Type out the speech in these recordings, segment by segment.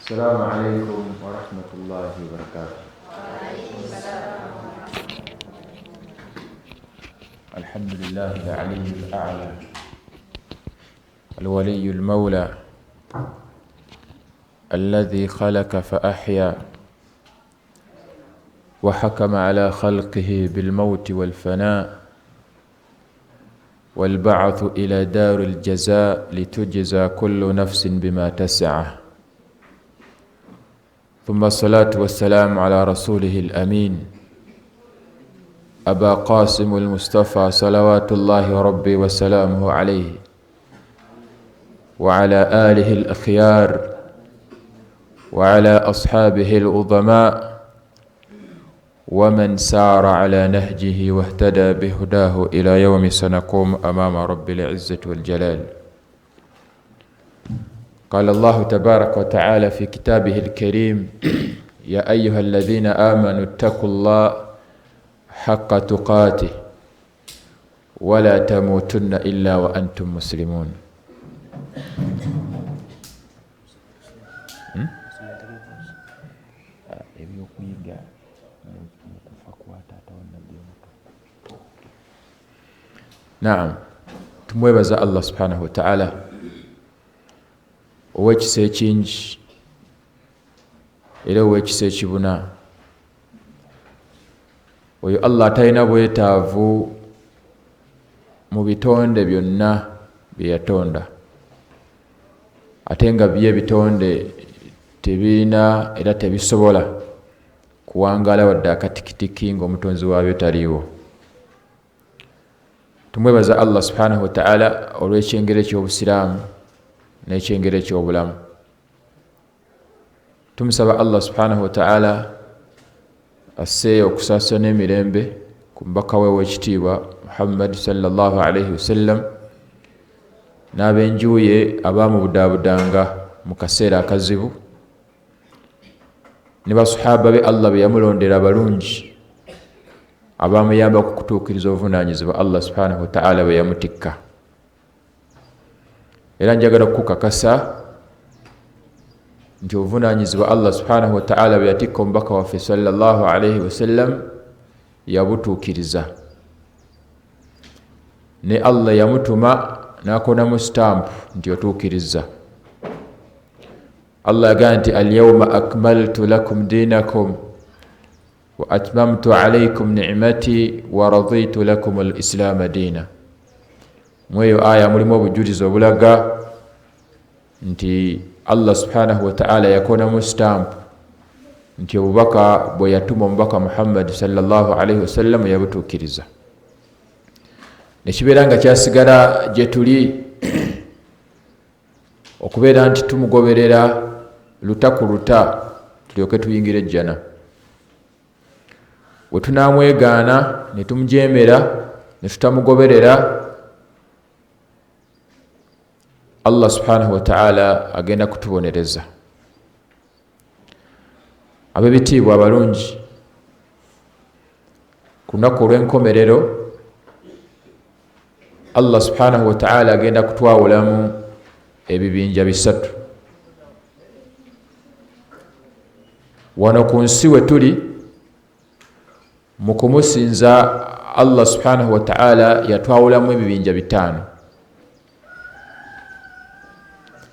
السلام عليكم ورحمة الله وبركاته. الحمد لله العلي الأعلى الولي المولى الذي خلق فأحيا وحكم على خلقه بالموت والفناء والبعث إلى دار الجزاء لتجزى كل نفس بما تسعى، ثم الصلاة والسلام على رسوله الأمين أبا قاسم المصطفى صلوات الله ربي وسلامه عليه وعلى آله الأخيار وعلى أصحابه العظماء ومن سار على نهجه واهتدى بهداه إلى يوم سنقوم أمام رب العزة والجلال. قال الله تبارك وتعالى في كتابه الكريم: يا أيها الذين آمنوا اتقوا الله حق تقاته ولا تموتن إلا وأنتم مسلمون. Naam, tumwebaza Allah subhanahu wa ta'ala ow'ekisa ekingi era ow'ekisa ekibuna. Oyo Allah talina bwetaavu mu bitonde byonna bye yatonda, ate nga bye bitonde tebirina era tebisobola kuwangaala wadde akatikitiki ng'omutonzi waabyo taliiwo. Tumwebaza Allah subhanahu wa ta'ala olw'ekyengero eky'obusiraamu n'ekyengero eky'obulamu. Tumusaba Allah subhanahu wa ta'ala asse okusaasa n'emirembe ku mubaka we w'ekitiibwa Muhammad sallallahu alayhi wasallam n'ab'enjuye abaamubudaabudanga mu kaseera akazibu, ne basahaba be Allah be yamulondera abalungi abaamuyamba ku kutuukiriza obuvunaanyizibwa Allah subhanahu wa ta'ala bwe yamutikka. Era njagala kukakasa nti obuvunaanyizibwa Allah subhanahu wa ta'ala bwe yatikka omubaka waffe sallallahu alayhi wasallam yabutuukiriza, ne Allah yamutuma n'akonamu stamp nti otuukiriza. Allah yagamba nti alyawma akmaltu lakum dinakum wa atmamtu alaykum ni'mati wa raditu lakum al-islaama diina. Mweyo aya mulimu obujulizi obulaga nti Allah subhanahu wa ta'ala yakonamu stamp nti obubaka bwe yatuma omubaka Muhammad sallallahu alayhi wasallam yabutuukiriza. Nekibeera nga kyasigala gye tuli okubeera nti tumugoberera luta ku luta tulyoke tuyingire ejjana. Bwe tunaamwegaana ne tumujeemera ne tutamugoberera, Allah subhanahu wa ta'ala agenda kutubonereza. Ab'ebitiibwa abalungi, ku lunaku olw'enkomerero Allah subhanahu wa ta'ala agenda kutwawulamu ebibinja bisatu. Wano ku nsi we tuli mu kumusinza Allah subhanahu wa ta'ala yatwawulamu ebibinja bitaano.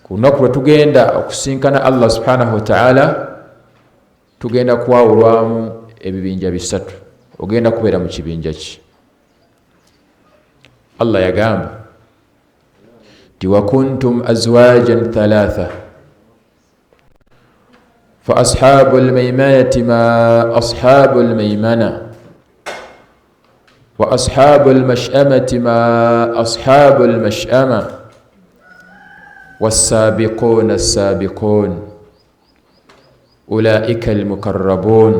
Ku lunaku lwe tugenda okusinkana Allah subhanahu wa ta'ala tugenda kwawulwamu ebibinja bisatu. Ogenda kubeera mu kibinja ki? Allah yagamba ti wa kuntum azwajan thalatha fa ashabu almaymanati ma ashabu almaymana wa ashabu almash'amati ma ashabu almash'ama والسابقون السابقون أولئك المقربون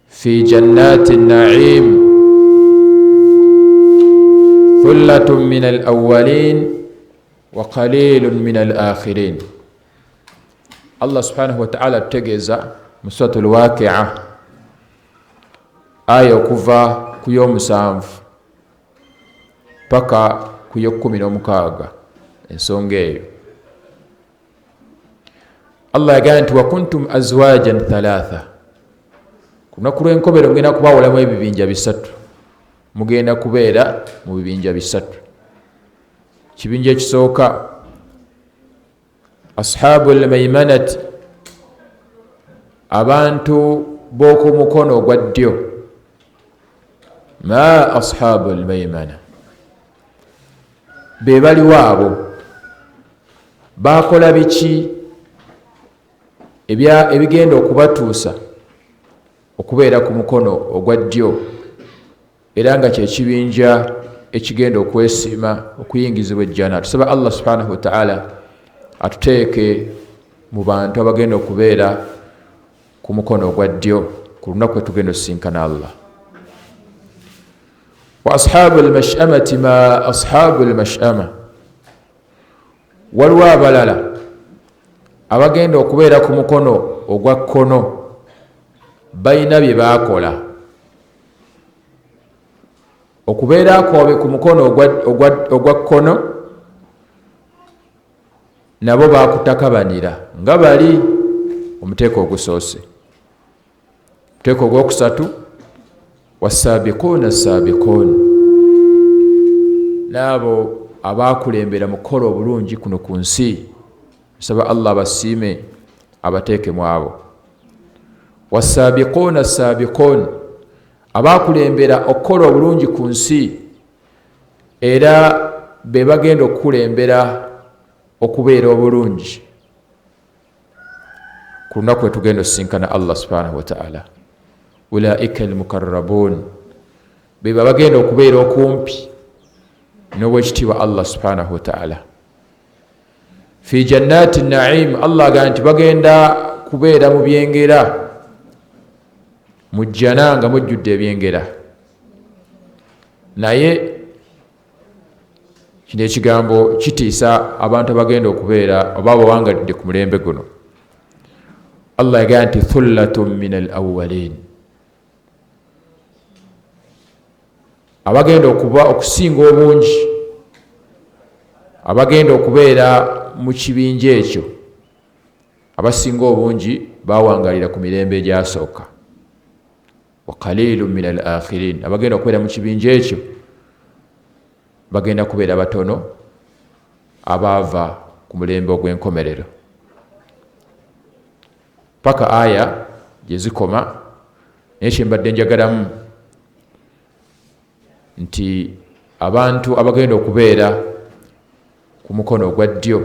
في جنات النعيم ثلة من الأولين وقليل من الآخرين. الله سبحانه وتعالى تجزى مسورة الواقعة آية كفا كيوم سانف paka ku 16 ensonga eyo. Allah yagamba nti wa kuntum azwajan thalatha, kunaku lw'enkomerero mugenda kubawulamu ebibinja bisatu, mugenda kubeera mu bibinja bisatu. Kibinja ekisooka ashabu almaimanati, abantu b'oku mukono ogwa ddyo. Ma ashabu almaimana, be baliwo abo bakola biki ebigenda okubatuusa okubeera ku mukono ogwa ddyo, era nga kyekibinja ekigenda okwesiima okuyingizibwa ejjana. Tusaba Allah subhanahu wa ta'ala atuteeke mu bantu abagenda okubeera ku mukono ogwa ddyo ku lunaku tugenda osisinkana Allah. Wa ashabu almash'amati ma ashabu almash'ama, waliwo abalala abagenda okubeera ku mukono ogwa kkono, balina bye baakola. Okubeera kwabwe ku mukono ogwa kkono nabo baakutakabanira nga bali omuteeko ogusoose. Omuteeko ogwokusatu wasaabiquuna saabiquun, n'abo abaakulembera mu kukola obulungi kuno ku nsi. Nsaba Allah abasiime abateeke mu abo. Wasaabiquuna saabiquun, abaakulembera okukola obulungi ku nsi era be bagenda okukulembera okubeera obulungi ku lunaku lwe tugenda osisinkana Allah subhanahu wa ta'ala. Ulaika almukarrabuun, be bagenda okubeera okumpi n'obwekitiibwa Allah subhanahu wa ta'ala. Fi jannati naim, Allah agamba nti bagenda kubeera mu byengera, mu jjana nga mujjudde ebyengera. Naye kino ekigambo kitiisa abantu abagenda okubeera oba abawangalidde ku mulembe guno. Allah yagamba nti thullatun min alawwalin, abagenda okusinga obungi, abagenda okubeera mu kibinja ekyo, abasinga obungi bawangalira ku mirembe egyasooka. Wa qalilun min al-akhirin, abagenda okubeera mu kibinja ekyo bagenda kubeera batono abaava ku mulembe ogw'enkomerero. Paka aya gye zikoma, naye kyembadde njagalamu nti abantu abagenda okubeera ku mukono ogwa ddyo,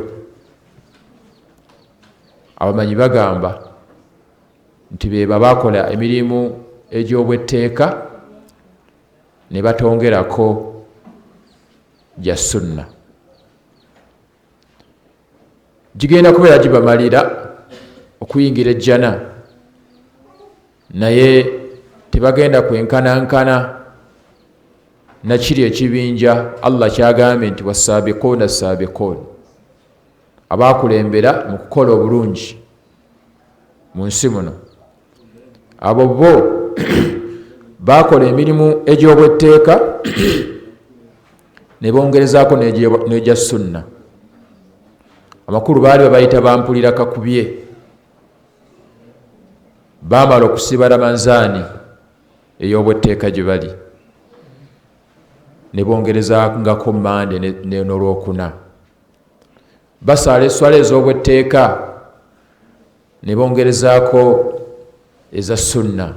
abamanyi bagamba nti beba bakola emirimu egy'obwetteeka ne batongerako gya sunna. Gigenda kubeera gibamalira okuyingira ejjana, naye tebagenda kwenkanankana na kiri ekibinja Allah kyagambye nti wasaabiquuna saabiquun, abaakulembera mu kukola obulungi mu nsi muno. Abo bo bakola emirimu egy'obwetteeka ne bongerezaako n'egya sunna. Amakulu baali babayita bampulira kakubye, baamala okusiba ramanzaani ey'obwetteeka gye bali ne bongerezangako Mande n'Olwokuna. Basaala esswala ez'obwetteeka ne bongerezaako eza sunna.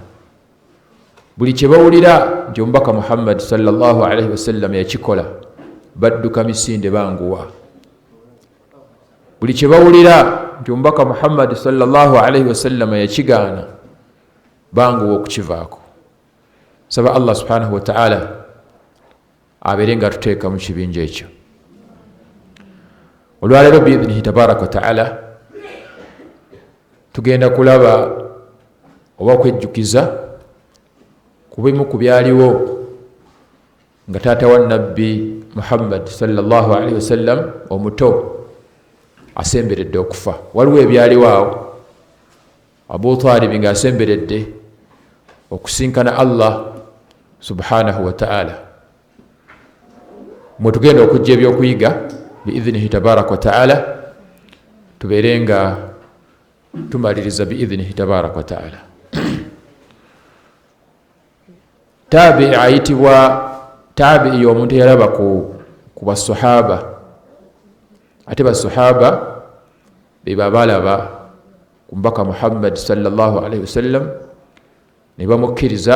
Buli kye bawulira nti omubaka Muhammad sallallahu alaihi wasallam yakikola, badduka misinde banguwa. Buli kye bawulira nti omubaka Muhammad sallallahu alaihi wasallam yakigaana, banguwa okukivaako. Saba Allah subhanahu wa ta'ala abeere nga tuteeka mu kibinja ekyo. Olwaleero biidhnihi tabaraka wa ta'ala tugenda kulaba oba okwejjukiza ku bimu ku byaliwo nga taata wa nabbi Muhammad sallallahu alaihi wasallam omuto asemberedde okufa. Waliwo ebyaliwo awo, Abu Talib nga asemberedde okusinkana Allah subhanahu wa ta'ala. Mwe tugenda okujja ebyokuyiga biidhnihi tabaraka wa ta'ala, tubeere nga tumaliriza biidhnihi tabaraka wataala. Tabi'i ayitibwa tabi'i omuntu eyalaba ku basahaba, ate basahaba beba balaba ku mbaka Muhammad sallallahu alaihi wasallam ne bamukkiriza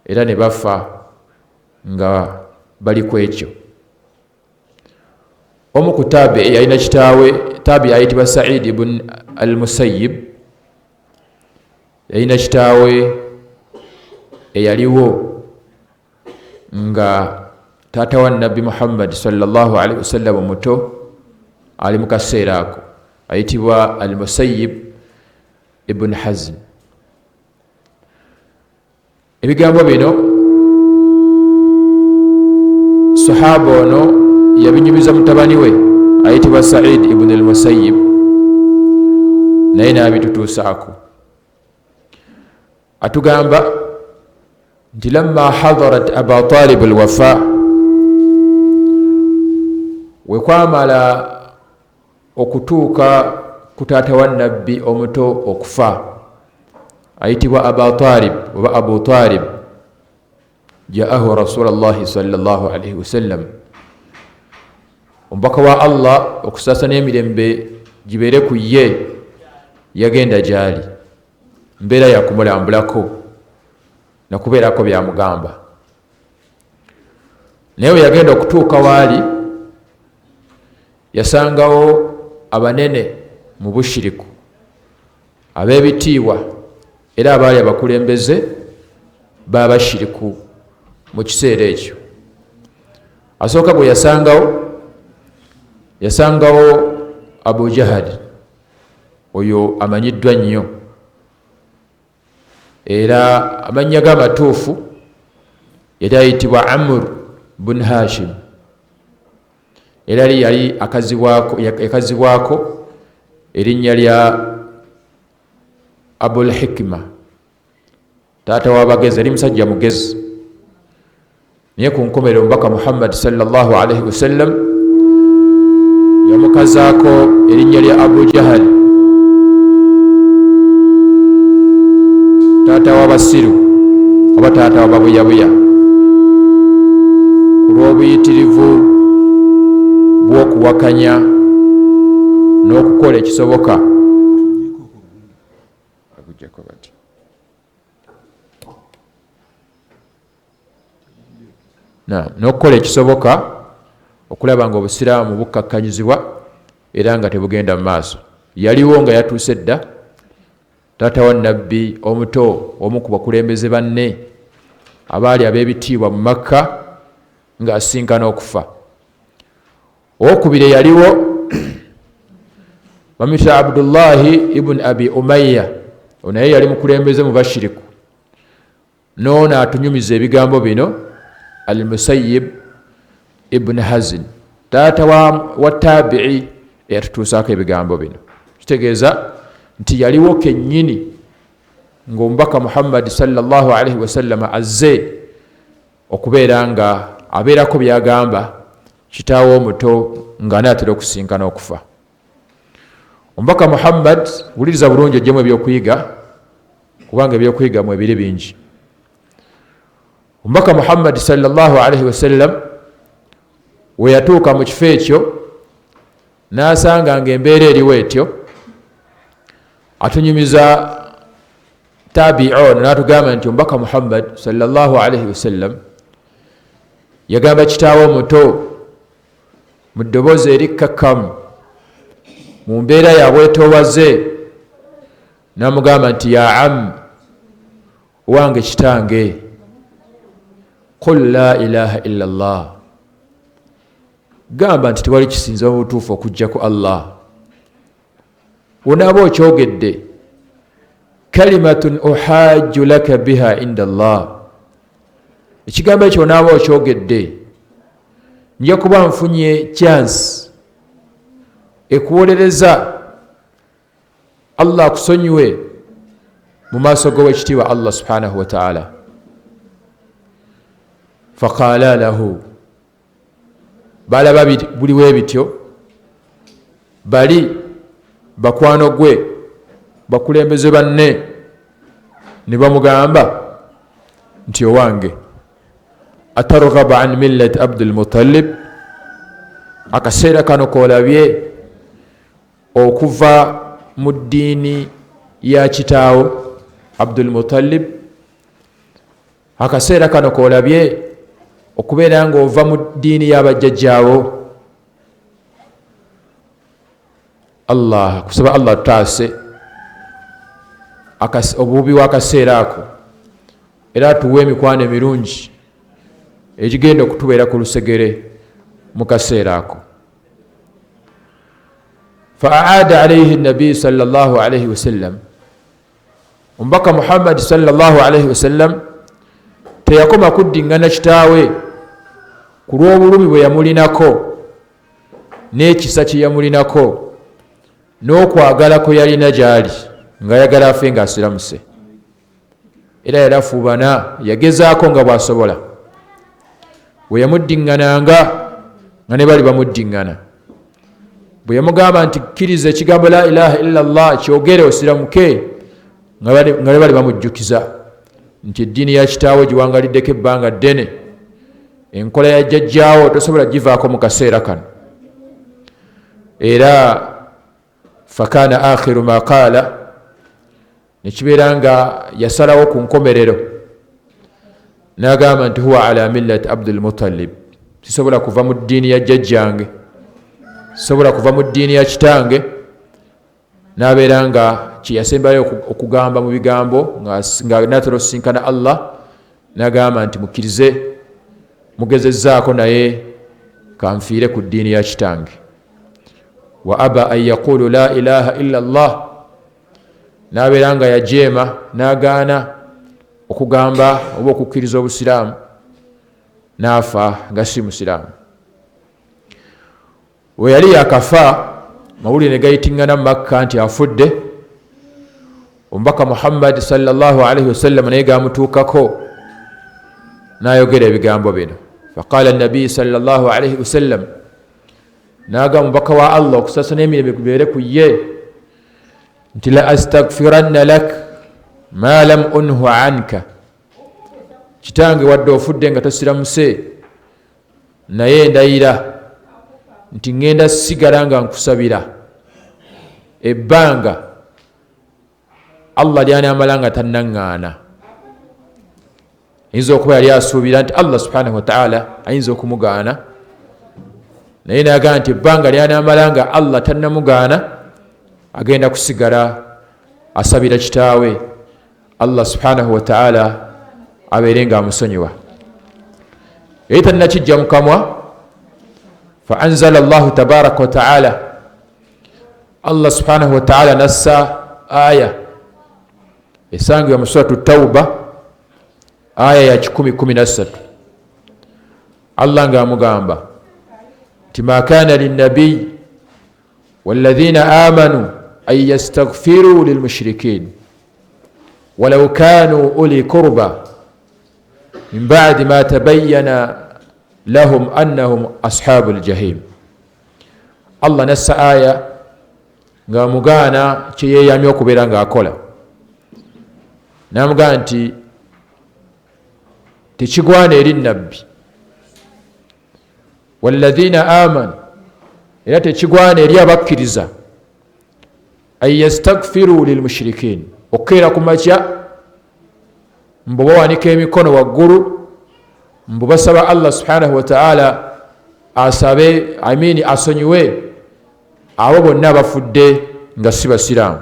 era ne bafa nga bali ku ekyo. Omu ku tabi'i yalina kitaawe, tabi'i ayitibwa Sa'id ibn al-Musayyib, yalina kitaawe eyaliwo nga taata wa Nabbi Muhammad sallallahu alaihi wasallam muto ali mu kaseera ako, ayitibwa al-Musayyib ibn Hazn. Ebigambo bino sahaba ono yabinyumiza mutabani we ayitibwa Sa'id ibn al-Musayyib, naye n'abitutuusaako. Atugamba nti lamma hadarat Aba Talib al-wafa, wekwamala okutuuka ku taata wa Nabbi omuto okufa ayitibwa Aba Talib oba Abu Talib, jaahu Rasulullahi sallallahu alaihi wasallam, omubaka wa Allah okusaasa n'emirembe gibeere ku ye yagenda gyali, mbeera yakumulambulako nakubeerako byamugamba. Naye we yagenda okutuuka waali yasangawo abanene mu bushiriku, ab'ebitiibwa era abaali abakulembeze b'abashiriku mu kiseera ekyo. Asooka gwe yasangawo Abu Jahal, oyo amanyiddwa nnyo era amannya g'amatuufu yali ayitibwa Amr bun Hashim, era yali yakazibwako erinnya lya Abul Hikma, taata w'abagezi, yali musajja mugezi. Naye ku nkomerero omubaka Muhammad sallallahu alaihi wasallam yamukazaako erinnya lya Abu Jahal, taata w'abasiru oba taata w'ababuyabuya, ku lw'obuyitirivu bw'okuwakanya n'okukola ekisoboka n'okukola ekisoboka okulaba nga obusiraamu bukkakkanyizibwa era nga tebugenda mu maaso. Yaliwo nga yatuuse dda taata wa Nabbi omuto, omu ku bakulembeze banne abaali ab'ebitiibwa mu Makka, ng'asinkana okufa. Owokubiri yaliwo bamuyita Abdullahi ibn Abi Umayya, naye yali mukulembeze mu bashiriku. N'ono atunyumiza ebigambo bino al-Musayyib ibn Hazn, taata wa tabi'i eyatutuusaako ebigambo bino. Kitegeeza nti yaliwo kennyini ng'omubaka Muhammad sallallahu alaihi wasallam azze okubeera nga abeerako byagamba kitaawe omuto nga anaatera okusinkana okufa. Omubaka Muhammad, wuliriza bulungi ojjemu ebyokuyiga kubanga ebyokuyiga mu ebiri bingi. Omubaka Muhammad sallallahu alaihi wasallam we yatuuka mu kifo ekyo n'asanga ng'embeera eriwo etyo, atunyumiza tabi'un n'atugamba nti omubaka Muhammad sallallahu alaihi wasallam yagamba kitaawe omuto mu ddoboozi erikkakkamu mu mbeera yabwetoowaze, n'amugamba nti ya am, wange kitange, qul la ilaha illa Allah, gamba nti tewali kisinza mu butuufu okujjaku Allah. Onaaba okyogedde kalimatun uhajju laka biha inda Allah, ekigambo ekyo onaaba okyogedde nja kuba nfunye chance ekuwolereza Allah akusonyiwe mu maaso g'owekitiibwa Allah subhanahu wa ta'ala. Faqala lahu, balaba buliwo ebityo, bali bakwano gwe bakulembeze banne ne bamugamba nti owange atarghaba an millati Abdul Muttalib, akaseera kano koolabye okuva mu ddiini ya kitaawo Abdul Muttalib, akaseera kano koolabye okubeera nga ova mu ddiini y'abajjajjaawo. Allah kusaba Allah tutaase obubi w'akaseera ako, era tuwe emikwano emirungi ekigenda okutubeera ku lusegere mu kaseera ako. Fa'aada alayhi nabi sallallahu alayhi wasallam, omubaka Muhammad sallallahu alayhi wasallam teyakoma kuddingana kitaawe ku lw'obulumi bwe yamulinako n'ekisa kye yamulinako n'okwagala kwe yalina gy'ali, ng'ayagala afe ng'asiramuse. Era yalafuubana, yagezaako nga bw'asobola. Bwe yamuddingananga nga ne bali bamuddingana, bwe yamugamba nti kkiriza ekigambo la ilaha illa Allah kyogere osiramuke, nga ne bali bamujjukiza nti eddiini ya kitaawo giwangaliddeko ebbanga ddene, enkola ya jjajjaawo tosobola givaako mu kaseera kano. Era fakana akhiru ma qaala, nekibeera nga yasalawo ku nkomerero n'agamba nti huwa ala millati Abdul Muttalib, sisobola kuva mu ddiini ya jjajjange, sisobola kuva mu ddiini ya kitange. N'abeera nga kyeyasembayo okugamba mu bigambo nga natera osisinkana Allah, n'agamba nti mukkirize, mugezezzaako naye kanfiire ku ddiini ya kitange. Wa aba an yaqulu la ilaha illa Allah, n'abeera nga yajeema n'agaana okugamba oba okukkiriza obusiraamu, n'afa nga si musiraamu. We yali yakafa, mawulire ne gayitingana mu Makka nti afudde, omubaka Muhammad sallallahu alayhi wasallam naye gamutuukako n'ayogera ebigambo bino. Faqala nabi sallallahu alayhi wasallam, n'agamba omubaka wa Allah okusasa n'emirembe bibeere ku ye nti la astaghfiranna lak ma lam unha anka, kitange wadde ofudde nga tosiramuse, naye ndayira nti ŋŋenda sigala nga nkusabira ebbanga Allah lyanaamala nga tannaŋŋaana. Ayinza okuba yali asuubira nti Allah subhanahu wa ta'ala ayinza okumugaana, naye n'agamba nti ebbanga lyanaamala nga Allah tannamugaana, agenda kusigala asabira kitaawe Allah subhanahu wa ta'ala abeere nga amusonyiwa. Yali tannakijja mu kamwa, fa anzala Allahu tabaraka wa ta'ala, Allah subhanahu wa ta'ala nassa aya esangibwa mu suratu Tawba, aya ya 10:13. Allah nga amugamba nti ma kana linnabiy walladhina amanu an yastaghfiru lilmushrikin walau kanu uli qurba min ba'di ma tabayyana lahum annahum ashabul jahim. Allah nassa aya nga amugaana kye yeeyamye okubeera ng'akola, n'amugamba nti tekigwana eri nabbi walladhina amanu, era tekigwana eri abakkiriza an yastaghfiru lilmushrikin, okukeera ku makya mbu bawanika emikono waggulu, mbu basaba Allah subhanahu wa ta'ala asabe asonyiwe abo bonna abafudde nga si basiraamu.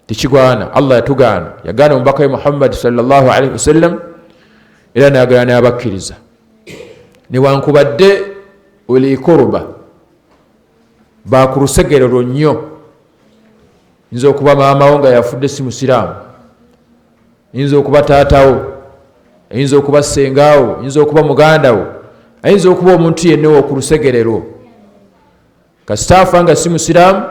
Tekigwana. Allah yatugaana, yagaana omubaka we Muhammad sallallahu alayhi wasallam, era n'agaana n'abakkiriza newankubadde uli qurba, bakulusegero nnyo. Yinza okuba maamawo nga yafudde si musiraamu, yinza okuba taatawo, ayinza okuba sengaawo, ayinza okuba mugandawo, ayinza okuba omuntu yenna ow'okulusegerero. Kasita afa nga si musiraamu,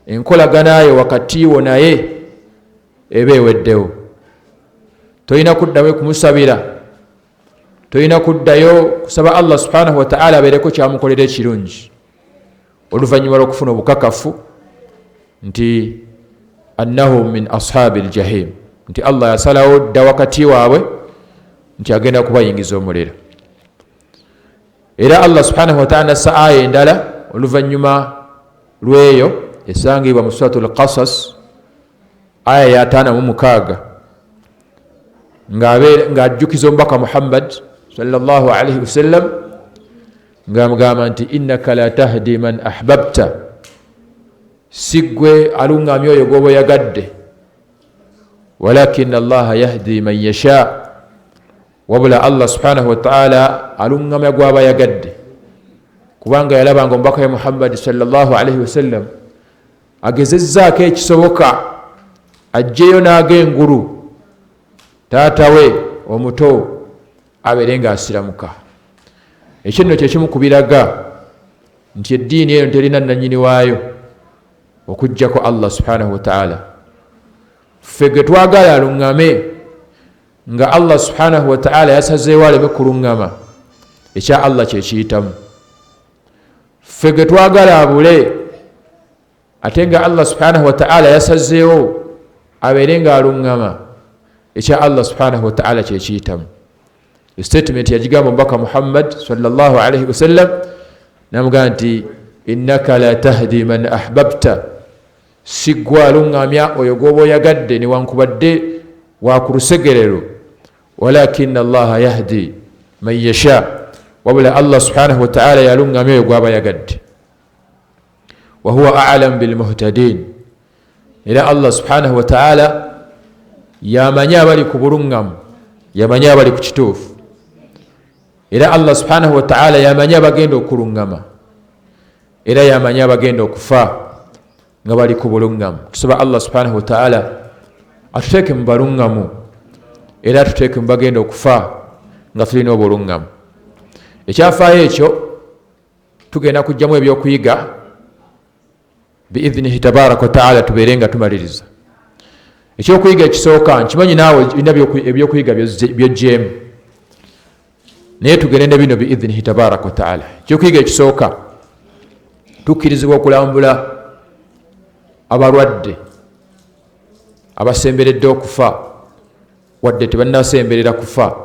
enkolaganayo wakati wo naye eba eweddewo. Tolina kuddayo kumusabira, tolina kuddayo kusaba Allah subhanahu wa ta'ala abeereko kyamukolera ekirungi oluvannyuma lw'okufuna obukakafu nti annahum min ashabi ljahim, nti Allah yasalawo dda wakati waabwe nti agenda kubayingiza omuliro. Era Allah subhanahu wa ta'ala nassa aya endala oluvannyuma lw'eyo esangibwa mu suratul Qasas aya ya 56 ng'ajjukiza omubaka Muhammad sallallahu alaihi wasallam ng'amugamba nti innaka la tahdi man ahbabta, siggwe aluŋŋamya oyo gw'oba oyagadde, walakin Allah yahdi man yasha, wabula Allah subhanahu wa ta'ala aluŋŋamya gw'aba yagadde. Kubanga yalabanga omubaka we Muhammad sallallahu alaihi wasallam agezezzaako ekisoboka ajjeyo n'ag'engulu taata we omuto abeere ng'asiramuka. Ekyo nno kye kimu ku biraga nti eddiini eyo terina nannyini waayo okuggyako Allah subhanahu wa ta'ala. Ffe ge twagala aluŋŋame nga Allah subhanahu wa ta'ala yasazeewo aleme kuluŋŋama, ekya Allah kye kiyitamu. Ffe ge twagala abule ate nga Allah subhanahu wa ta'ala yasazeewo abeere ng'aluŋŋama, ekya Allah subhanahu wa ta'ala kye kiyitamu. Statement yagigamba omubaka Muhammad sallallahu alaihi wasallam namugamba nti innaka la tahdi man ahbabta, siggwe aluŋŋamya oyo gw'oba oyagadde newankubadde wa ku lusegerero, walakin Allah yahdi man yasha, wabula Allah subhanahu wa ta'ala yaluŋŋamya oyo gw'aba yagadde. Wa huwa a'lam bil muhtadin, era Allah subhanahu wa ta'ala yamanya abali ku buluŋŋamu, yamanya abali ku kituufu, era Allah subhanahu wa ta'ala yamanya abagenda okuluŋŋama, era yamanya abagenda okufa nga bali ku buluŋŋamu. Tusaba Allah subhanahu wa ta'ala atuteeke mu baluŋŋamu era atuteeke mu bagenda okufa nga tulina obuluŋŋamu. Ekyafaayo ekyo tugenda kujjamu ebyokuyiga biidhnihi tabaraka wa ta'ala, tubeere nga tumaliriza. Ekyokuyiga ekisooka nkimanyi naawe olina ebyokuyiga byojjeemu, naye tugende ne bino biidhnihi tabaraka wa ta'ala. Ekyokuyiga ekisooka, tukkirizibwa okulambula abalwadde abasemberedde okufa wadde tebannasemberera kufa,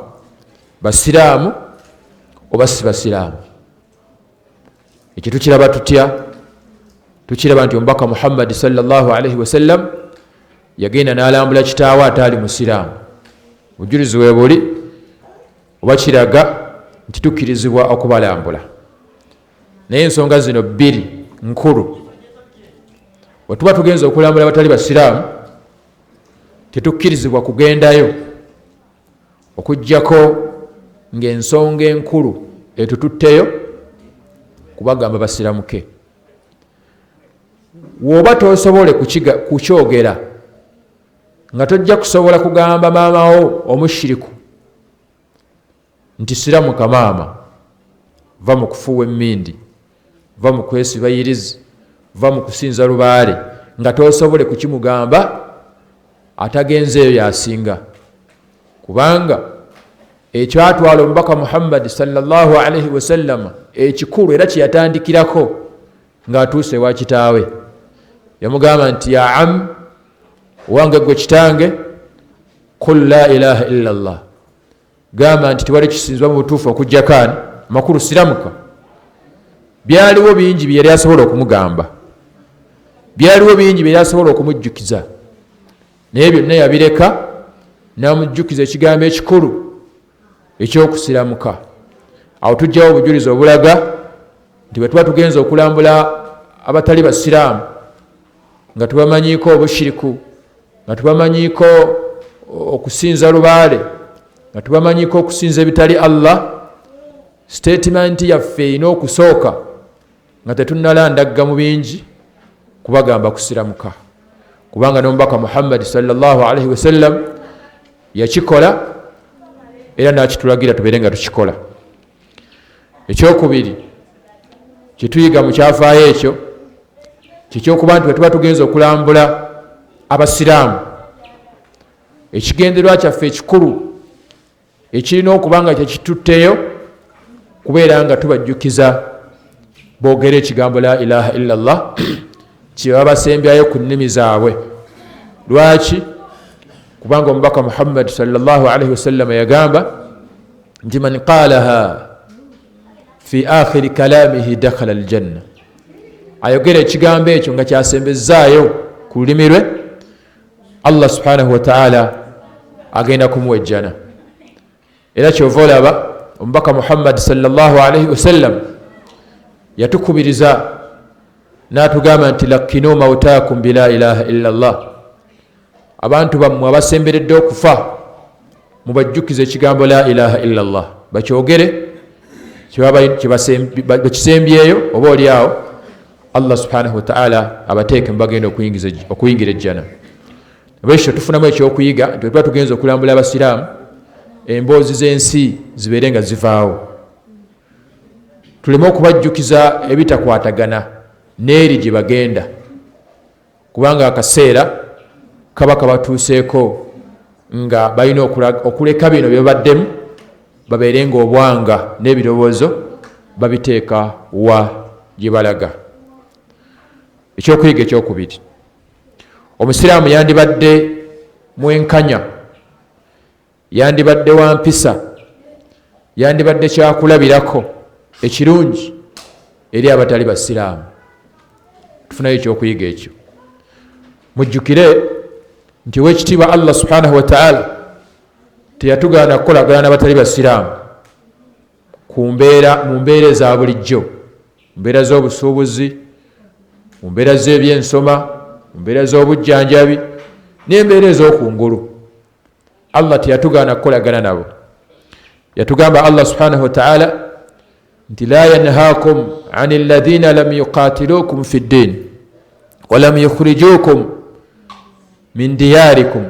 basiraamu oba si basiraamu. Ekyo tukiraba tutya? Tukiraba nti omubaka Muhammad sallallahu alaihi wasallam yagenda n'alambula kitaawe ataali musiraamu. Obujulizi we buli oba kiraga nti tukkirizibwa okubalambula. Naye ensonga zino bbiri nkulu. Bwe tuba tugenza okulambula abatali basiraamu, tetukkirizibwa kugendayo okuggyako ng'ensonga enkulu etututteyo kubagamba basiramuke. Woba tosobole kukyogera nga tojja kusobola kugamba maamawo omushiriku nti siramuka maama, va mu kufuuwa emmindi, va mu kwesiba yirizi, va mu kusinza lubaale, nga tosobole kukimugamba, atagenzeeyo yasinga. Kubanga ekyatwala omubaka Muhammad sallallahu alaihi wasallam ekikulu era kyeyatandikirako ng'atuuse ewa kitaawe, yamugamba nti ya am, wange gwe kitange, qul la ilaha illa Allah, gamba nti tewali kisinzibwa mu butuufu okuggyako ani makulu siramuka. Byaliwo bingi bye yali asobola okumugamba, byaliwo bingi bye yali asobola okumujjukiza, naye byonna yabireka n'amujjukiza ekigambo ekikulu ekyokusiramuka. Awo tujjawo obujulizi obulaga nti bwe tuba tugenza okulambula abatali basiraamu nga tubamanyiiko obushiriku, nga tubamanyiiko okusinza lubaale, nga tubamanyiiko okusinza ebitali Allah, statement yaffe erina okusooka nga tetunnalandagga mu bingi kubagamba kusiramuka. Kubanga n'omubaka Muhammad sallallahu alaihi wasallam yakikola era n'akitulagira tubeere nga tukikola. Ekyokubiri kituyiga mu kyafaayo ekyo kikyokuba nti bwe tuba tugenza okulambula abasiraamu, ekigenderwa kyaffe ekikulu ekirina okuba nga kyekitutteyo kubeera nga tubajjukiza boogera ekigambo la ilaha illa Allah, kyebabasembyayo ku nnimi zaabwe. Lwaki? Kubanga omubaka Muhammad sallallahu alaihi wasallam yagamba nti man qalaha fi akhiri kalamihi dakhala aljanna, ayogera ekigambo ekyo nga kyasembezaayo ku lulimi lwe, Allah subhanahu wa ta'ala agenda kumuwa ejjana. Era kyova olaba omubaka Muhammad sallallahu alaihi wasallam yatukubiriza n'atugamba nti lakkinu mawtaakum bila ilaha illa Allah, abantu bammwe abasemberedde okufa mubajjukize ekigambo la ilaha illa Allah, bakyogere bakisembyeyo, oba oli awo Allah subhanahu wa ta'ala abateeke mubagenda okuyingira ejjana. Abekyo tufunamu ekyokuyiga nti bwe tuba tugenza okulambula abasiraamu, emboozi z'ensi zibeere nga zivaawo, tuleme okubajjukiza ebitakwatagana n'eri gye bagenda, kubanga akaseera kaba kabatuuseeko nga balina okuleka bino bye babaddemu, babeere nga obwanga n'ebirowoozo babiteeka wa gye balaga. Ekyokuyiga ekyokubiri, omusiraamu yandibadde mwenkanya, yandibadde wa mpisa, yandibadde kyakulabirako ekirungi eri abatali basiraamu. Tufunayo ekyokuyiga ekyo. Mujjukire nti wekitiibwa Allah subhanahu wa ta'ala teyatugaana kukolagana n'abatali basiraamu mu mbeera eza bulijjo, mu mbeera z'obusuubuzi, mu mbeera z'ebyensoma, mu mbeera z'obujjanjabi n'embeera ez'okungulu. Allah teyatugaana kukolagana nabo. Yatugamba Allah subhanahu wa ta'ala nti la yanhaakum ani alladhina lam yuqatilukum fi ddin wa lam yukhrijukum min diyarikum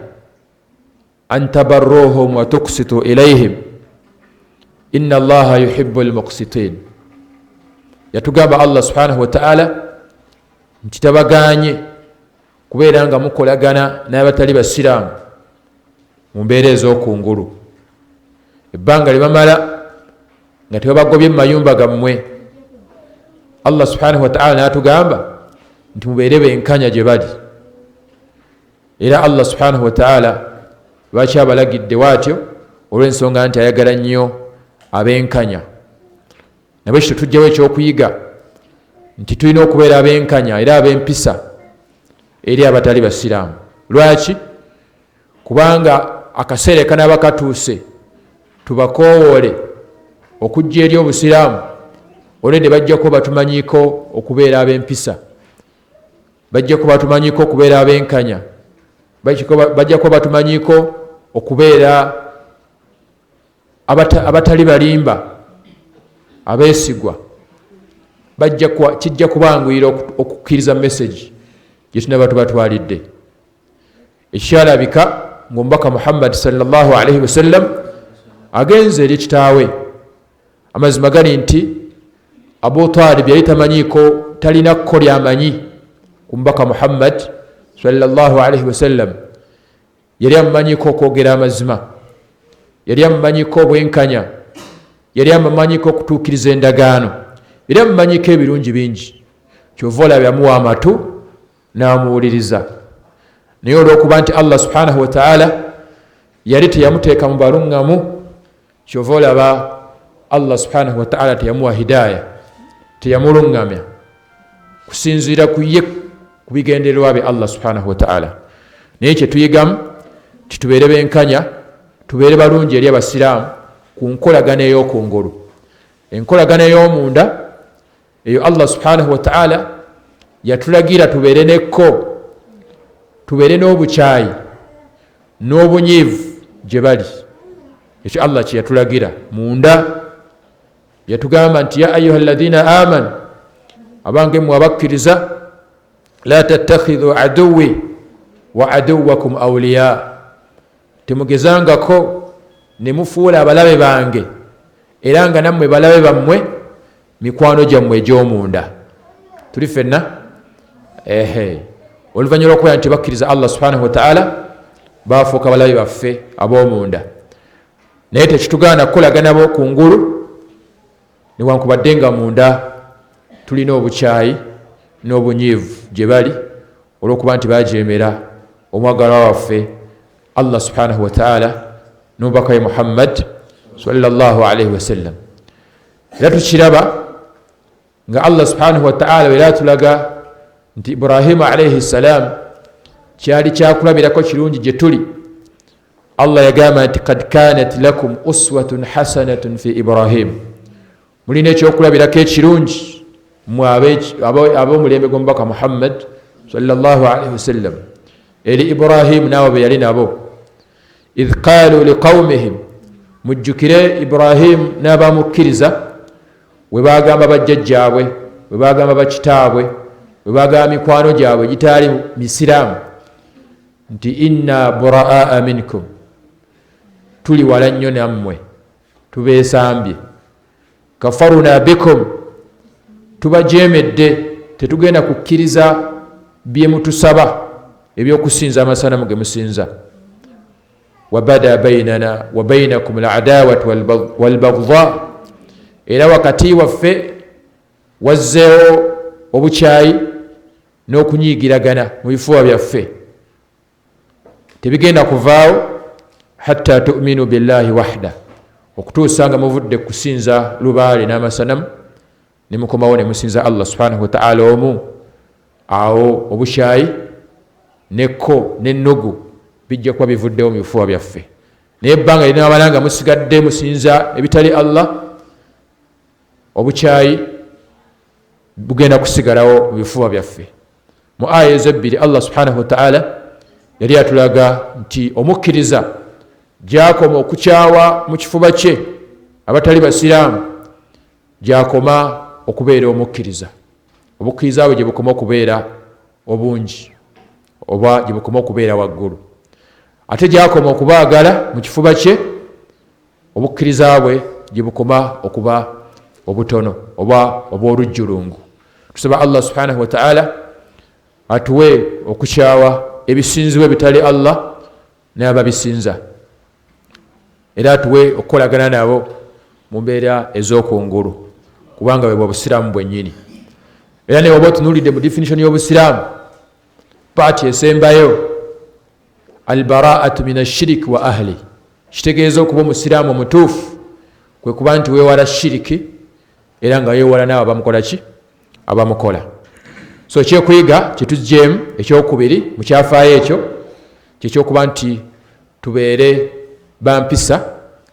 an tabarruhum wa tuqsitu ilayhim inna Allaha yuhibbu almuqsitin. Yatugamba Allah subhanahu wa ta'ala nti tabaganye kubeera nga mukolagana n'abatali basiraamu mu mbeera ez'okungulu, ebbanga lye bamala nga tebabagobye mu mayumba gammwe. Allah subhanahu wa ta'ala n'atugamba nti mubeere benkanya gye bali. Era Allah subhanahu wa ta'ala lwaki abalagidde waatyo? Olw'ensonga nti ayagala nnyo abenkanya. Nabwekyo tujjawo ekyokuyiga nti tulina okubeera abenkanya era abempisa eri abatali basiraamu. Lwaki? Kubanga akaseera kanaaba katuuse tubakoowole okujja eri obusiraamu, olwedde bajjako batumanyiiko okubeera ab'empisa, bajjako batumanyiiko okubeera abenkanya, bajjako batumanyiiko okubeera abatali balimba, abeesigwa. Kijja kubanguyira okukkiriza message gye tunaba tubatwalidde. Ekyalabika ng'omubaka Muhammad sallallahu alaihi wasallam agenze eri kitaawe, amazima gali nti Abu Talib yali tamanyiiko, talina kko lyamanyi ku mubaka Muhammad sallallahu alaihi wasallam. Yali amumanyiiko okwogera amazima, yali amumanyiiko obwenkanya, yali amumanyiiko okutuukiriza endagaano, yali amumanyiiko ebirungi bingi. Kyova olaba yamuwa amatu n'amuwuliriza. Naye olw'okuba nti Allah subhanahu wa ta'ala yali teyamuteeka mu baluŋŋamu, kyova olaba Allah subhanahu wa ta'ala teyamuwa hidaaya, teyamuluŋŋamya kusinziira ku ye, ku bigendererwa bye Allah subhanahu wa ta'ala. Naye kye tuyigamu titubeere benkanya, tubeere balungi eri abasiraamu ku nkolagana ey'okungulu. Enkolagana ey'omunda eyo Allah subhanahu wa ta'ala yatulagira tubeere nekko, tubeere n'obukyayi n'obunyiivu gye bali. Ekyo Allah kye yatulagira munda. Yatugamba nti ya ayuha alladhina amanu, abange mmwe abakkiriza, la tattakhidhu aduwwi wa aduwwakum awliya, temugezangako ne mufuula abalabe bange era nga nammwe balabe bammwe mikwano gyammwe egy'omunda. Tuli ffenna oluvannyuma lw'okubeera nti bakkiriza Allah subhanahu wa ta'ala, baafuuka balabe baffe ab'omunda. Naye tekitugaana kukolagana bo kungulu newankubadde nga munda tulina obukyayi, n'obunyiivu gye bali olw'okuba nti bajeemera omwagalwa waffe Allah subhanahu wa ta'ala n'omubaka we Muhammad sallallahu alaihi wasallam. Era tukiraba nga Allah subhanahu wa ta'ala era atulaga nti Ibrahima alaihi salam kyali kyakulabirako kirungi gye tuli. Allah yagamba nti kad kanat lakum uswatun hasanatun fi Ibrahim, mulina ekyokulabirako ekirungi mu ab'omulembe gw'omubaka Muhammad sallallahu alaihi wasallam eri Ibrahim n'abo be yali nabo. idh qalu liqaumihim, mujjukire Ibrahim n'abamukkiriza we bagamba bajjajjaabwe, we bagamba bakitaabwe, we bagamba mikwano gyabwe gitaali misiraamu nti inna buraa minkum, tuli wala nnyo nammwe, tubeesambye. kafaruna bikum, tubajeemedde, tetugenda kukkiriza bye mutusaba ebyokusinza amasanamu ge musinza. wabada bainana wa bainakum al-adawatu wal-baghdha, era wakati waffe wazzeewo obukyayi n'okunyiigiragana mu bifuba byaffe, tebigenda kuvaawo hatta tu'minu billahi wahda, okutuusa nga muvudde kusinza lubaale n'amasanamu ne mukomawo ne musinza Allah subhanahu wa ta'ala omu. Awo obukyayi nekko n'ennugu bijja kuba bivuddewo mu bifuba byaffe, naye ebbanga linaabala nga musigadde musinza ebitali Allah, obukyayi bugenda kusigalawo mu bifuba byaffe. Mu aya ezebbiri Allah subhanahu wa ta'ala yali atulaga nti omukkiriza gyakoma okukyawa mu kifuba kye abatali basiraamu, gyakoma okubeera omukkiriza. Obukkiriza bwe gye bukoma okubeera obungi oba gye bukoma okubeera waggulu. Ate gyakoma okubaagala mu kifuba kye, obukkiriza bwe gye bukoma okuba obutono oba obw'olujjulungu. Tusaba Allah subhanahu wa ta'ala atuwe okukyawa ebisinzibwa ebitali Allah n'ababisinza, era atuwe okukolagana nabo mu mbeera ez'okungulu, kubanga bwe bw'obusiraamu bwennyini. Era ne bw'oba otunuulidde mu definition y'obusiraamu, paati esembayo albaraatu min ashiriki wa ahli, kitegeeza okuba omusiraamu omutuufu kwe kuba nti weewala shiriki era nga weewala n'abo abamukola ki, abamukola. So ekyokuyiga kyetuggyemu ekyokubiri mu kyafaayo ekyo kyekyokuba nti tubeere bampisa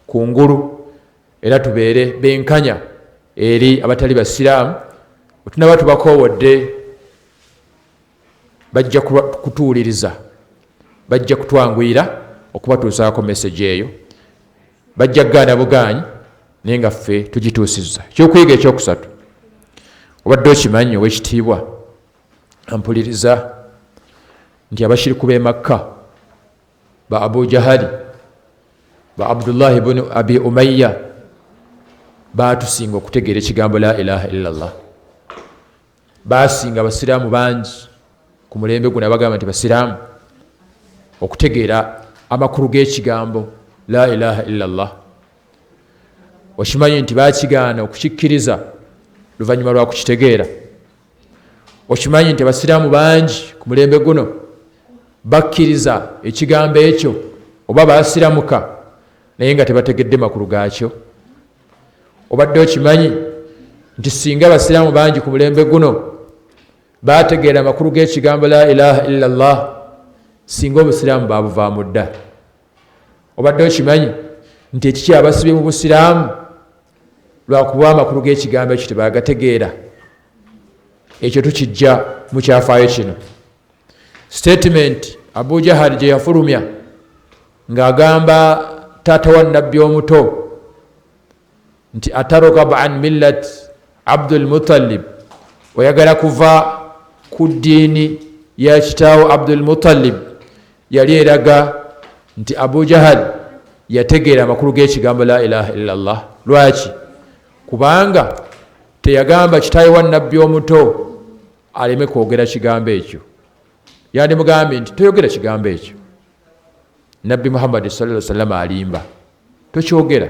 ku ngulu era tubeere benkanya eri abatali basiraamu. bwe tunaba tubakoowodde bajja kutuwuliriza, bajja kutwanguyira okubatuusaako message eyo, bajja kugaana bugaanyi naye nga ffe tugituusizza. Ekyokuyiga ekyokusatu, obadde okimanyi ow'ekitiibwa ampuliriza nti abashiriku b'e Makka ba Abu Jahali ba Abdullah ibn Abi Umayya baatusinga okutegeera ekigambo la ilaha illallah. Baasinga abasiraamu bangi ku mulembe guno abagamba nti basiraamu okutegeera amakulu g'ekigambo la ilaha illallah. Okimanyi nti baakigaana okukikkiriza luvannyuma lwa kukitegeera. Okimanyi nti abasiraamu bangi ku mulembe guno bakkiriza ekigambo ekyo oba baasiramuka naye nga tebategedde makulu gaakyo. Obadde okimanyi nti singa abasiraamu bangi ku mulembe guno baategeera amakulu g'ekigambo la ilaha illallah, singa obusiraamu baabuvaamu dda. Obadde okimanyi nti ekikyabasibye mu busiraamu lwakuba amakulu g'ekigambo ekyo tebaagategeera. Ekyo tukijja mu kyafaayo kino. Statement Abu Jahal gye yafulumya ng'agamba taata wa nabbi omuto nti atarogab an millat Abdul Muttalib, oyagala kuva ku ddiini ya kitaawo Abdul Muttalib, yali eraga nti Abu Jahal yategeera amakulu g'ekigambo la ilaha illallah. Lwaki? Kubanga teyagamba kitaawe wa nabbi omuto aleme kwogera kigambo ekyo. Yandimugambye nti toyogera kigambo ekyo, Nabbi Muhammad sallallahu alaihi wasallam alimba, tokyogera.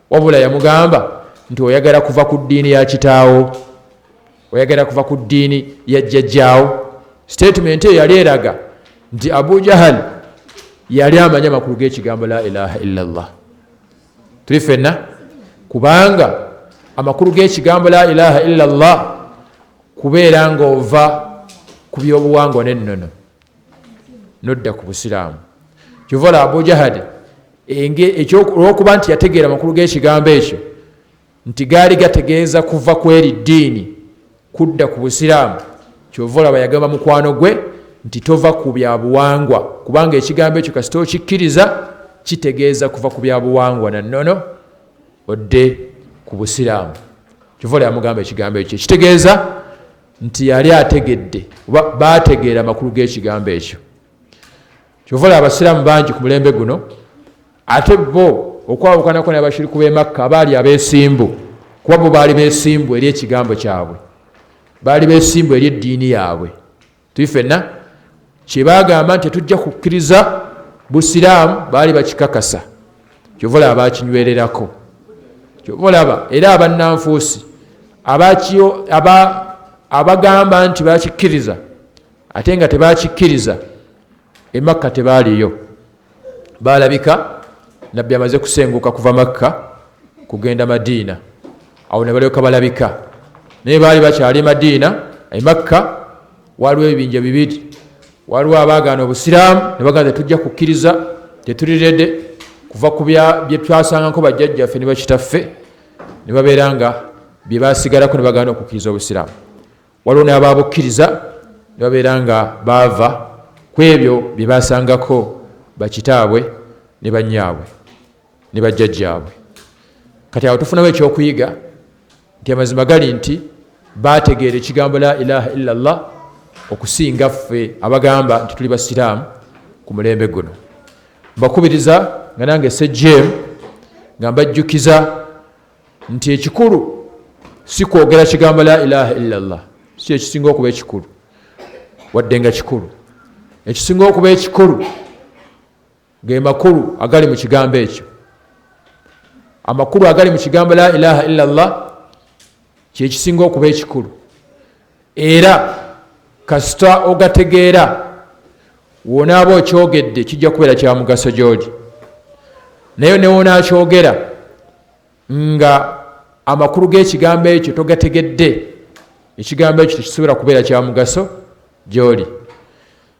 Wabula yamugamba nti oyagala kuva ku ddiini ya kitaawo oyagala kuva ku ddiini ya jjajjaawo. Statement eyo yali eraga nti Abu Jahal yali amanya amakulu g'ekigambo la ilaha illallah. Tuli ffenna kubanga amakulu g'ekigambo la ilaha illallah kubeera ng'ova ku byobuwangwa n'ennono nodda ku busiraamu. Kyova Abu Jahal olw'okuba nti yategeera amakulu g'ekigambo ekyo nti gaali gategeeza kuva kweri ddiini kudda ku busiraamu, kyova olaba yagamba mukwano gwe nti tova ku byabuwangwa, kubanga ekigambo ekyo kasita okikkiriza kitegeeza kuva ku byabuwangwa na nnono odde ku busiraamu. Kyova olaba yamugamba ekigambo ekyo kitegeeza nti yali ategedde oba baategeera amakulu g'ekigambo ekyo. Kyova olaba abasiraamu bangi ku mulembe guno ate bo okwawukanako n'abashiriku b'e Makka abaali abeesimbu, kuba bo baali beesimbu eri ekigambo kyabwe, baali beesimbu eri eddiini yaabwe. Tuli ffenna kye baagamba nti tujja kukkiriza busiraamu baali bakikakasa. Kyova olaba baakinywererako. Kyova olaba era abannanfuusi abagamba nti baakikkiriza ate nga tebaakikkiriza e Makka tebaaliyo, baalabika nabbi amaze kusenguka kuva Makka kugenda Madiina, awo ne balyoka balabika. Naye baali bakyali Madiina. E Makka waliwo ebibinja bibiri, waliwo abaagaana obusiraamu ne bagamba tujja kukkiriza, tetulirede kuva ku bye twasangako bajjajjaffe ne bakitaffe, ne babeera nga bye baasigalako ne bagaana okukkiriza obusiraamu. Waliwo n'abaabukkiriza ne babeera nga baava ku ebyo bye baasangako bakitaabwe ne bannyaabwe ne bajjajjaabwe. Kati awo tufunamu ekyokuyiga nti amazima gali nti baategeera ekigambo la ilaha illallah okusinga ffe abagamba nti tuli basiraamu ku mulembe guno. Mbakubiriza nga nange sejjeemu nga mbajjukiza nti ekikulu si kwogera kigambo la ilaha illallah, si ekisinga okuba ekikulu, wadde nga kikulu. Ekisinga okuba ekikulu ge makulu agali mu kigambo ekyo. Amakulu agali mu kigambo la ilaha illallah kye kisinga okuba ekikulu, era kasita ogategeera woonaaba okyogedde kijja kubeera kya mugaso gy'oli. Naye ne wonaakyogera nga amakulu g'ekigambo ekyo togategedde, ekigambo ekyo tekisobola kubeera kya mugaso gy'oli.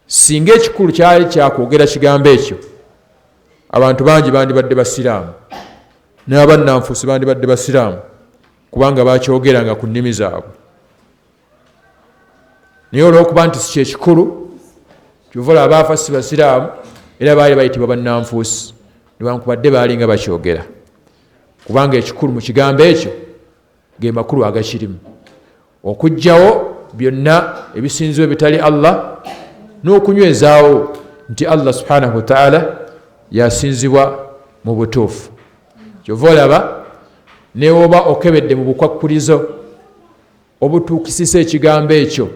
Singa ekikulu kyali kyakwogera kigambo ekyo, abantu bangi bandibadde basiraamu, n'abannanfuusi bandibadde basiraamu, kubanga bakyogeranga ku nnimi zaabwe. Naye olw'okuba nti si kyekikulu, kyova olaba abaafa si basiraamu era baali bayitibwa bannanfuusi, newankubadde baali nga bakyogera, kubanga ekikulu mu kigambo ekyo ge makulu agakirimu, okuggyawo byonna ebisinzibwa ebitali Allah, n'okunywezaawo nti Allah subhanahu wa ta'ala yasinzibwa mu butuufu. Kyova olaba newoba okebedde mu bukwakkulizo obutuukisisa ekigambo ekyo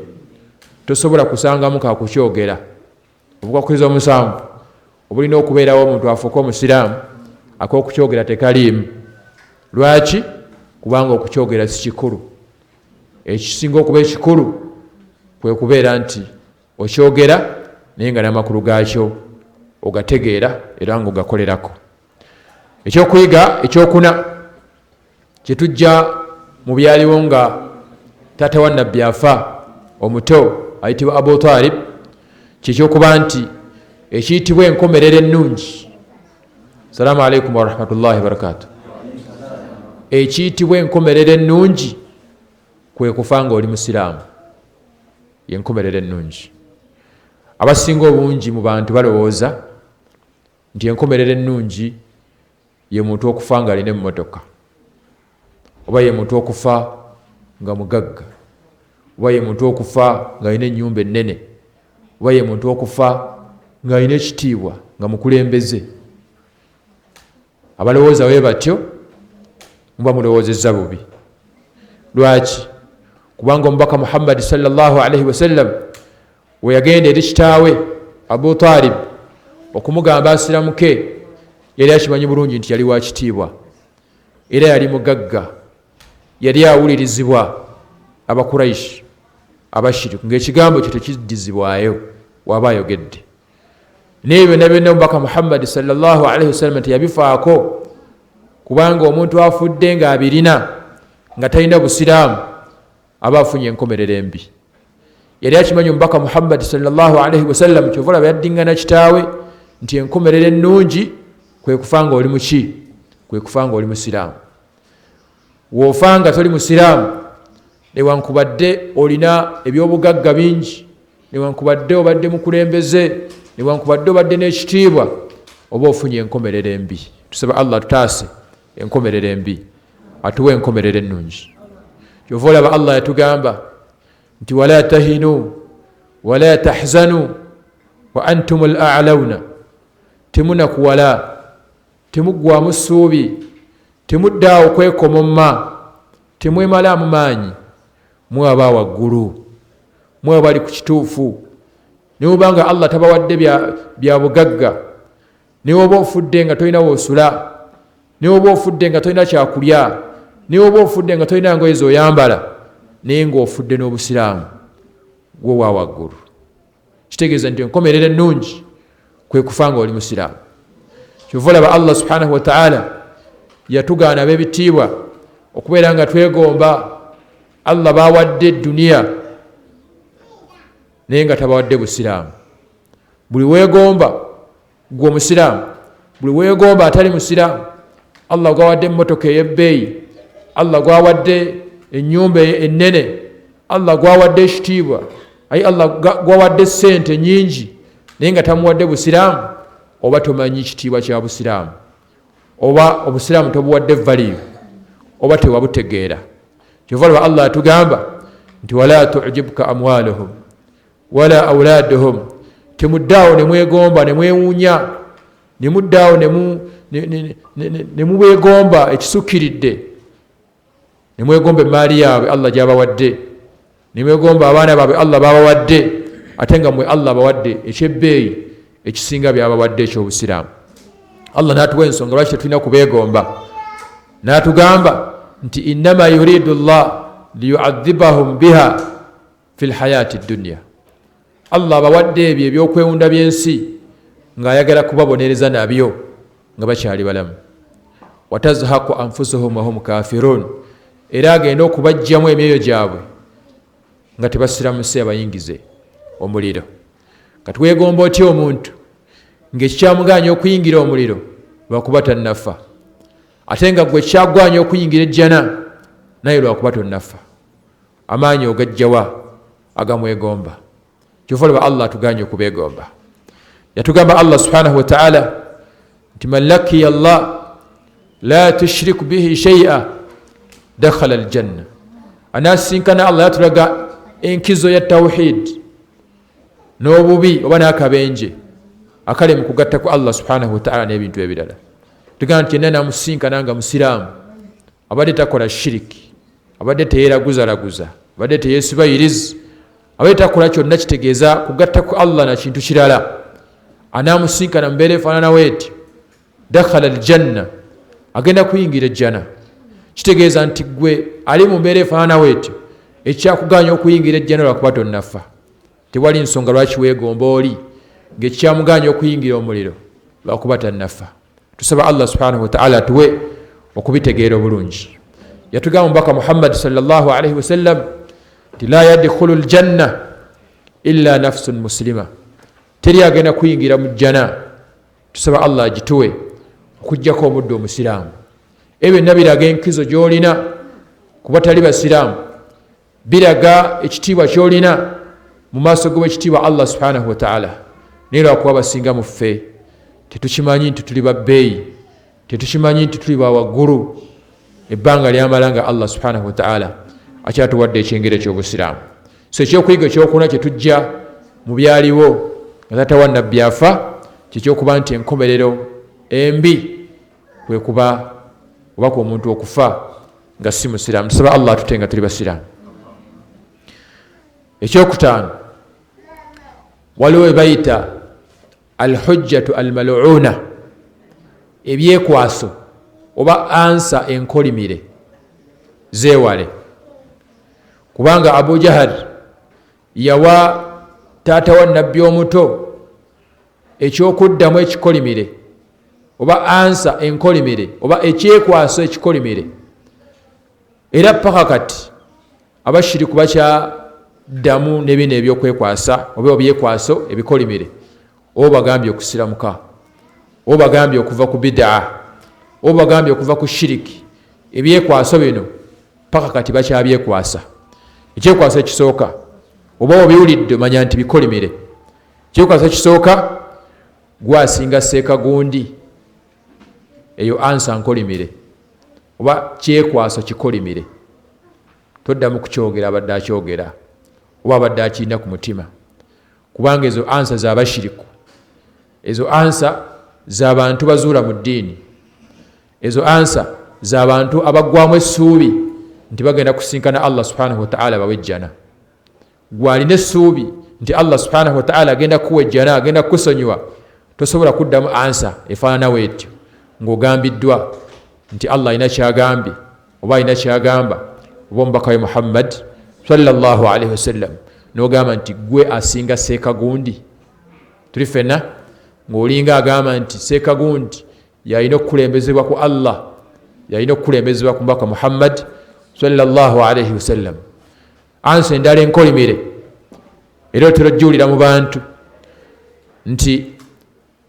tosobola kusangamu kakukyogera. Obukwakkulizo omusanvu obulina okubeerawo omuntu afuuka omusiraamu ak'okukyogera tekaliimu. Lwaki? Kubanga okukyogera si kikulu. Ekisinga okuba ekikulu kwe kubeera nti okyogera naye nga n'amakulu gaakyo ogategeera era ng'ogakolerako. Ekyokuyiga ekyokuna kye tujja mu byaliwo nga taata wa nabbi afa omuto ayitibwa Abu Talib, kyekyokuba nti ekiyitibwa enkomerero ennungi. Salaamu alaikum wa rahmatullahi wa barakatuh. Ekiyitibwa enkomerero ennungi kwe kufa nga oli musiraamu, yenkomerero ennungi. Abasinga obungi mu bantu balowooza nti enkomerero ennungi ye muntu okufa nga alina emmotoka, oba ye muntu okufa nga mugagga, oba ye muntu okufa nga alina ennyumba ennene, oba ye muntu okufa nga alina ekitiibwa nga mukulembeze. Abalowooza bwe batyo muba mulowoozezza bubi. Lwaki? Kubanga omubaka Muhammad sallallahu alaihi wasallam we yagenda eri kitaawe Abu Talib okumugamba asiramuke, yali akimanyi bulungi nti yali wa kitiibwa era yali mugagga, yali awulirizibwa abakuraishi abashiriku ng'ekigambo kyo tekiddizibwayo waba ayogedde. N'ebyo byonna omubaka Muhammad sallallahu alaihi wasallam teyabifaako, kubanga omuntu afudde ng'abirina nga talina busiraamu aba afunye enkomerero embi. Yali akimanyi omubaka Muhammad sallallahu alaihi wasallam, kyova olaba yaddingana kitaawe nti enkomerero ennungi kwe kufa nga oli muki? Kwe kufa nga oli musiraamu. W'ofa nga toli musiraamu, newankubadde olina ebyobugagga bingi, newankubadde obadde mukulembeze, newankubadde obadde n'ekitiibwa, oba ofunye enkomerero embi. Tusaba Allah tutaase enkomerero embi, atuwe enkomerero ennungi. Kyova olaba Allah yatugamba nti wala tahinu wala tahzanu wa antum al-a'launa, temunakuwala, temuggwaamu ssuubi, temuddaawo kwekomomma, temwemalaamu maanyi, mwe aba waggulu, mwe abali ku kituufu. Nebanga Allah tabawadde bya bugagga, newoba ofudde nga tolina woosula, newoba ofudde nga tolina kyakulya, newoba ofudde nga tolina ngoye z'oyambala, naye ng'ofudde n'obusiraamu, gwe wa waggulu, kitegeeza nti enkomerero ennungi kwe kufa nga oli musiraamu. Kyova olaba Allah subhanahu wa ta'ala yatugaana ab'ebitiibwa okubeera nga twegomba Allah bawadde duniya naye nga tabawadde busiraamu. Buli weegomba gwe omusiraamu, buli weegomba atali musiraamu, Allah gwawadde emmotoka ey'ebbeeyi, Allah gwawadde ennyumba ennene, Allah gwawadde ekitiibwa, ayi Allah gwawadde ssente nnyingi, naye nga tamuwadde busiraamu, oba tomanyi ekitiibwa kya busiraamu, oba obusiraamu tobuwadde valiyu, oba tewabutegeera. Kyova olaba Allah atugamba nti wala tu'jibuka amwaluhum wala auladuhum, temuddaawo ne mwegomba ne mwewuunya, ne muddaawo ne mubeegomba ekisukkiridde, ne mwegomba emaali yaabwe Allah gy'abawadde, ne mwegomba abaana baabwe Allah babawadde, ate nga mwe Allah abawadde ekyebbeeyi ekisinga byabawadde eky'obusiraamu. Allah n'atuwa ensonga lwaki tetulina kubeegomba, n'atugamba nti innama yuridu llah liyu'adhibahum biha fi lhayati dunya. Allah abawadde ebyo ebyokwewunda by'ensi ng'ayagala kubabonereza nabyo nga bakyali balamu. Watazhaku anfusuhum wahum kafirun, era agenda okubajjamu emyoyo gyabwe nga tebasiramuse abayingize omuliro. Kati weegomba otya omuntu ng'ekikyamuganya okuyingira omuliro lwakuba tannafa, ate nga gwe kyagwanya okuyingira ejjana naye lwakuba tonnafa? Amaanyi ogajjawa agamwegomba? Kyova olaba Allah atuganye okubeegomba. Yatugamba Allah subhanahu wa ta'ala nti man lakiya Allah la tushriku bihi shay'a dakhala aljanna. Anasinkana Allah yatulaga enkizo ya tawhid n'obubi oba n'akabenje akali mu kugatta ku Allah subhanahu wa ta'ala n'ebintu ebirala. Tugamba nti yenna namusinkana nga musiraamu, abadde takola shiriki, abadde teyeeraguzalaguza, abadde teyeesibayiriza, abadde takola kyonna kitegeeza kugatta ku Allah na kintu kirala, anaamusinkana mbeera efaanana bw'eti, dakhala aljanna, agenda kuyingira ejjana. Kitegeeza nti gwe ali mu mbeera efaanana bw'etyo, ekyakuganya okuyingira ejjana lwakuba tonnafa. Tewali nsonga lwaki weegomba oli ng'ekyamuganya okuyingira omuliro lwakuba tannafa. Tusaba Allah subhanahu wa ta'ala atuwe okubitegeera obulungi. Yatugamba omubaka Muhammad sallallahu alaihi wasallam nti la yadkhulu aljanna illa nafsun muslima, teri agenda kuyingira mu jjana. Tusaba Allah agituwe okuggyako omuddu omusiraamu. Ebyo byonna biraga enkizo gy'olina ku batali basiraamu, biraga ekitiibwa ky'olina mu maaso g'ekitiibwa Allah subhanahu wa ta'ala. Naye lwakuba basinga mu ffe tetukimanyi nti tuli babbeeyi, tetukimanyi nti tuli bawaggulu, ebbanga lyamala nga Allah subhanahu wa ta'ala akyatuwadde ekyengero eky'obusiraamu. So ekyokuyiga ekyokuna kye tujja mu byaliwo nga tatawa nabbi afa, kyekyokuba nti enkomerero embi kwe kuba obaka omuntu okufa nga si musiraamu. Tusaba Allah atute nga tuli basiraamu. Ekyokutaano, waliwo ebayita alhujjatu almal'una, ebyekwaso oba ansa enkolimire zeewale. kubanga Abu Jahal yawa taata wa nabbi omuto ekyokuddamu ekikolimire oba ansa enkolimire oba ekyekwaso ekikolimire, era paka kati abashiriku bakyaddamu nebino ebyokwekwasa oba ebyekwaso ebikolimire, obagambye okusiramuka, obagambye okuva ku bid'a, obagambye okuva ku shiriki, ebyekwaso bino paka kati bakyabyekwasa. Ekyekwaso ekisooka oba obiwulidde manya nti bikolimire. Ekyekwaso ekisooka gwasinga seeka gundi, eyo ansa nkolimire oba kyekwaso kikolimire, toddamu kukyogera abadde akyogera oba abadde akirina ku mutima, kubanga ezo ansa z'abashiriku, ezo ansa z'abantu bazuula mu ddiini, ezo ansa z'abantu abaggwamu essuubi nti bagenda kusinkana Allah subhanahu wa ta'ala bawejjana. Gwalina essuubi nti Allah subhanahu wa ta'ala agenda kuwejjana, agenda kusonyiwa, tosobola kuddamu ansa efaanana bwetyo ng'ogambiddwa nti Allah alina kyagambye oba alina kyagamba oba omubaka we Muhammad sallallahu alaihi wasallam, n'ogamba nti gwe asinga seeka gundi. Tuli fenna ng'olinga agamba nti seeka gundi yalina okukulembezebwa ku Allah, yalina okukulembezebwa ku mubaka Muhammad sallallahu alaihi wasallam. Ansa endala enkolimire era otera ojjuulira mu bantu nti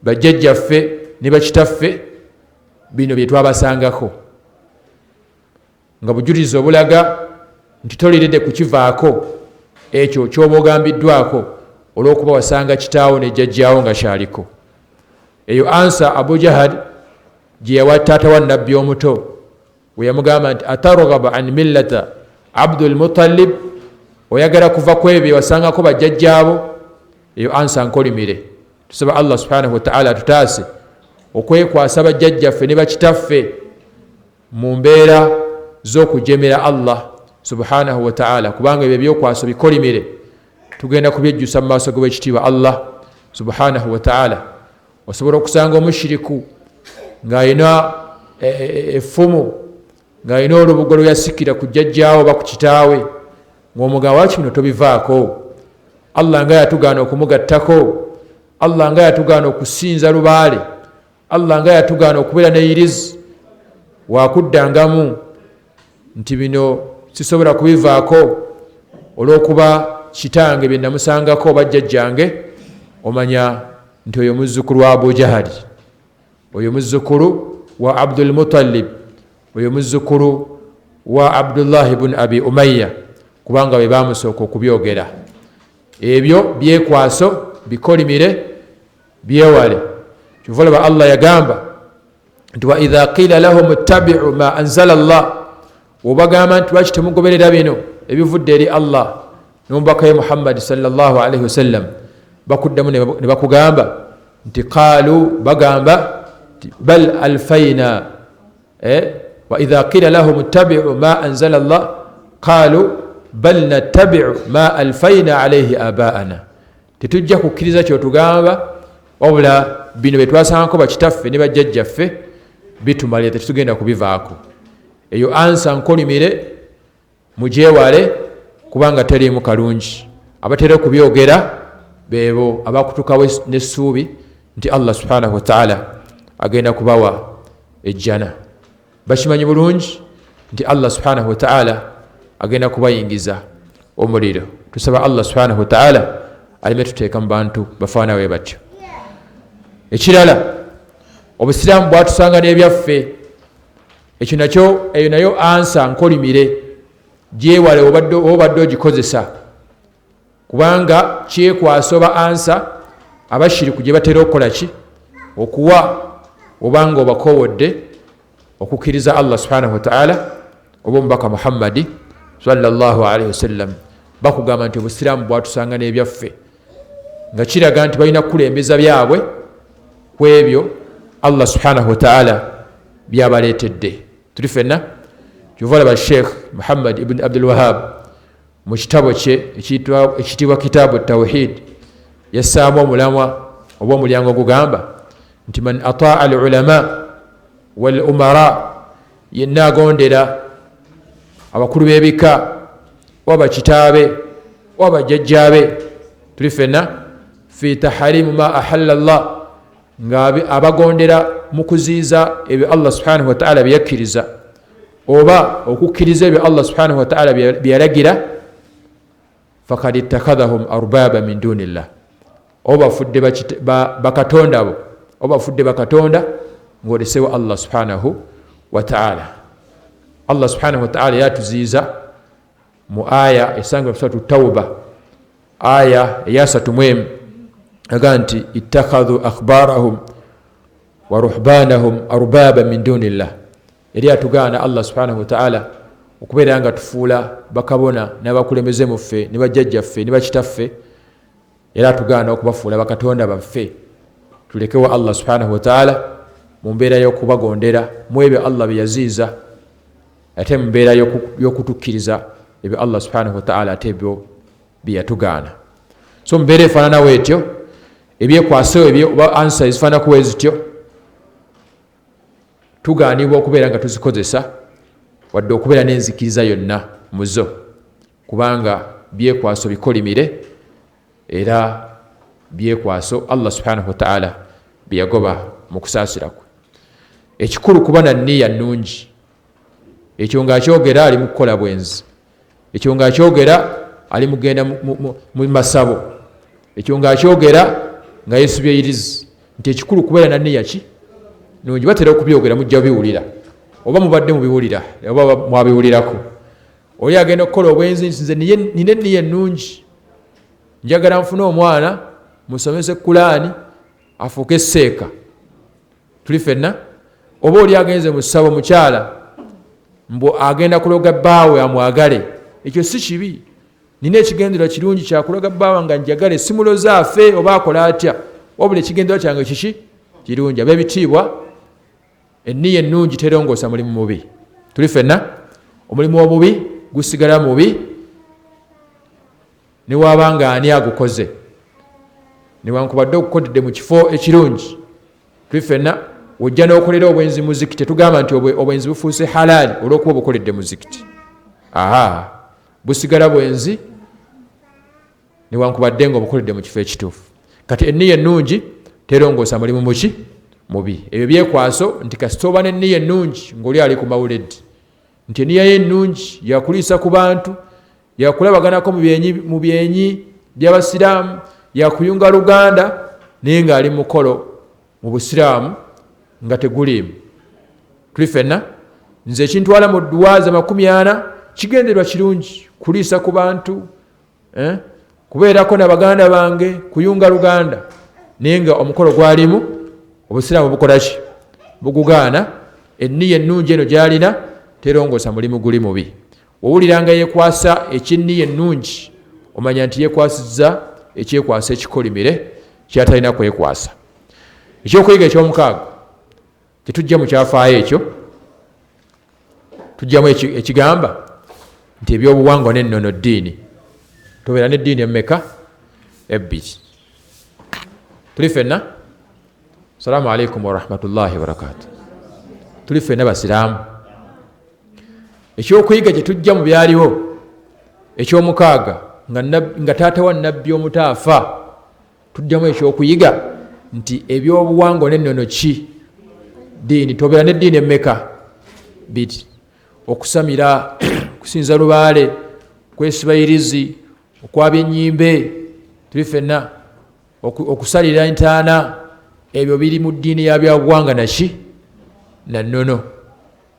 bajjajjaffe ne bakitaffe bino bye twabasangako, nga bujulizi obulaga nti toleredde kukivaako ekyo ky'oba ogambiddwako olw'okuba wasanga kitaawo ne jjajjaawo nga kyaliko. Eyo ansa Abu Jahal gye yawa taata wa nabbi omuto we yamugamba nti atarghaba an millata Abdul Muttalib, oyagala kuva ku ebyo wasangako bajjajjaabo. Eyo ansa nkolimire. Tusaba Allah subhanahu wa ta'ala atutaase okwekwasa bajjajjaffe ne bakitaffe mu mbeera z'okujemera Allah subhanahu wa ta'ala, kubanga ebyo byokwaso bikolimire tugenda kubyejjusa mu maaso g'ekitiibwa Allah subhanahu wa ta'ala. Osobola okusanga omushiriku ng'alina effumu, ng'alina olubugo lwe yasikira ku jjajjaawo oba ku kitaawe, ng'omugamba lwaki bino tobivaako? Allah nga yatugaana okumugattako, Allah nga yatugaana okusinza lubaale, Allah nga yatugaana okubeera ne irizi, wakuddangamu nti bino sisobola kubivaako olw'okuba kitange bye namusangako oba jjajjange, omanya nti oyo muzzukulu wa Abu Jahali, oyo muzzukulu wa Abdul Muttalib, oyo muzzukulu wa Abdullah ibn Abi Umayya, kubanga be bamusooka okubyogera. Ebyo byekwaso bikolimire byewale. Kyova olaba Allah yagamba nti wa idha qila lahum ittabi'u ma anzala Allah, obagamba nti lwaki temugoberera bino ebivudde eri Allah n'omubaka we Muhammad sallallahu alaihi wasallam, bakuddamu ne bakugamba nti qaalu, bagamba bal alfayna wa idha qila lahum ittabi'u ma anzala Allah qaalu bal nattabi'u ma alfayna alayhi abaana, tetujja kukkiriza kyotugamba wabula bino bye twasangako bakitaffe ne bajjajjaffe bitumalira, tetugenda kubivaako. Eyo ansa nkolimire mugyewale, kubanga teriimu kalungi. Abatera okubyogera beebo abakutukawo n'essuubi nti Allah subhanahu wa ta'ala agenda kubawa ejjana. Bakimanyi bulungi nti Allah subhanahu wa ta'ala agenda kubayingiza omuliro. Tusaba Allah subhanahu wa ta'ala aleme tuteeka mu bantu bafaana we batyo. Ekirala, obusiraamu bwatusanga n'ebyaffe, ekyo nakyo, eyo nayo ansa nkolimire, gyewale obadde ogikozesa, kubanga kyekwasa oba ansa abashiriku gye batera okukola ki, okuwa obanga obakowodde okukkiriza Allah subhanahu wa ta'ala oba omubaka Muhammadi sallallahu alaihi wasallam. Bakugamba nti obusiraamu bwatusanga n'ebyaffe, nga kiraga nti balina kukulembeza byabwe ku ebyo Allah subhanahu wa ta'ala byabaleetedde. Tuli fenna kyova olaba Sheikh Muhammad ibn Abdul Wahhab mu kitabo kye ekiyitibwa kitaabu tawhid yassaamu omulamwa oba omulyango ogugamba nti man ataa al ulama wal umara, yenna agondera abakulu b'ebika oba kitaabe oba jjajjaabe tuli ffenna fi taharimu ma ahalla Allah nga abagondera mu kuziiza ebyo Allah subhanahu wa ta'ala byeyakkiriza oba okukkiriza ebyo Allah subhanahu wa ta'ala byeyalagira fakad ittakadhahum arbaba min dunillah oba fudde bakatonda abo oba fudde bakatonda ng'olesewo Allah subhanahu wa ta'ala. Allah subhanahu wa ta'ala yatuziiza mu aya esanga suratu Tawba aya ya 3 aga nti ittakhadhu akhbarahum wa ruhbanahum arbaba min dunillah. Eri atugana Allah subhanahu wa ta'ala okubeera nga tufuula bakabona n'abakulembeze mu ffe ne bajjajjaffe ne bakitaffe, era atugana okubafuula bakatonda baffe. Tulekewo Allah subhanahu wa ta'ala mu mbeera y'okubagondera mu ebyo Allah bye yaziiza, ate mu mbeera y'okutukkiriza ebyo Allah subhanahu wa ta'ala ate ebyo bye yatugaana. So mu mbeera efaanana bwetyo ebyekwaso ebyo oba ansa ezifaanana kuba ezityo tugaanibwa okubeera nga tuzikozesa wadde okubeera n'enzikiriza yonna muzo, kubanga byekwaso bikolimire era byekwaso Allah subhanahu wa ta'ala byeyagoba mu kusaasira kwe. Ekikulu kuba na nniya nnungi, ekyo ng'akyogera ali mu kukola bwenzi, ekyo ng'akyogera ali mugenda mu masabo, ekyo ng'akyogera nga yeesubye irizi, nti ekikulu kubeera na nniya ki nungi. Batera okubyogera mujja biwulira oba mubadde mubiwulira oba mwabiwulirako. Oli agenda okukola obwenzi nsinze nina enniya ennungi, njagala nfune omwana musomese Kulaani afuuke seeka. Tuli ffenna. Oba oli agenze mu ssabo mukyala mbu agenda kuloga bbaawe amwagale, ekyo si kibi. Nina ekigendera kirungi kyakuloga bbaawe nga njagale, simuloze afe oba akola atya, wabula ekigendera kyange kiki kirungi. Ab'ebitiibwa enniya ennungi terongoosa mulimu mubi. Tuli ffenna. Omulimu omubi gusigala mubi ne waaba nga ani agukoze, newankubadde ogukodedde mu kifo ekirungi. Tuli ffenna. Ojja n'okolera obwenzi muzikiti, tetugamba nti obwenzi bufuuse halaali olw'okuba obukoledde muzikiti. Busigala bwenzi newankubadde nga obukoledde mu kifo ekituufu. Kati enniya ennungi terongoosa mulimu muki mubi. Ebyo byekwaso nti kasita oba n'enniya ennungi ng'oli ali ku mawuledi, nti enniya ye ennungi yakuliisa ku bantu, yakulabaganako mu byenyi by'Abasiraamu, yakuyunga Luganda, naye ng'ali mu mukolo mu Busiraamu nga teguliimu. Tuli ffenna. Nze ekintwala mu ddwaaza 40 kigenderwa kirungi kuliisa ku bantu, kubeerako na baganda bange, kuyunga Luganda, naye nga omukolo gwalimu Obusiraamu bukola ki? Bugugaana. Enniya ennungi eno gy'alina terongoosa mulimu guli mubi. Owuliranga yeekwasa eky'enniya ennungi omanya nti yeekwasizza ekyekwasa ekikolimire kyatalina kwekwasa. Ekyokuyiga eky'omukaaga tetujja mu kyafaayo ekyo, tujjamu ekigamba nti ebyobuwangwa n'ennono ddiini. Tubeera n'eddiini emmeka? 2. Tuli ffenna. Salaamu alaikum wa rahmatullahi wa barakatuh. Tuli ffenna Basiraamu. Ekyokuyiga kye tujja mu byaliwo eky'omukaaga nga taata wa nnabbi omutaafa, tujjamu ekyokuyiga nti ebyobuwangwa n'ennono ki ddiini. Tobeera n'eddiini emmeka? 2. Okusamira, kusinza lubaale, kwesiba irizi, okwabya ennyimbe, tuli ffenna, okusalira entaana, ebyo biri mu ddiini ya byabuwangwa naki na nnono.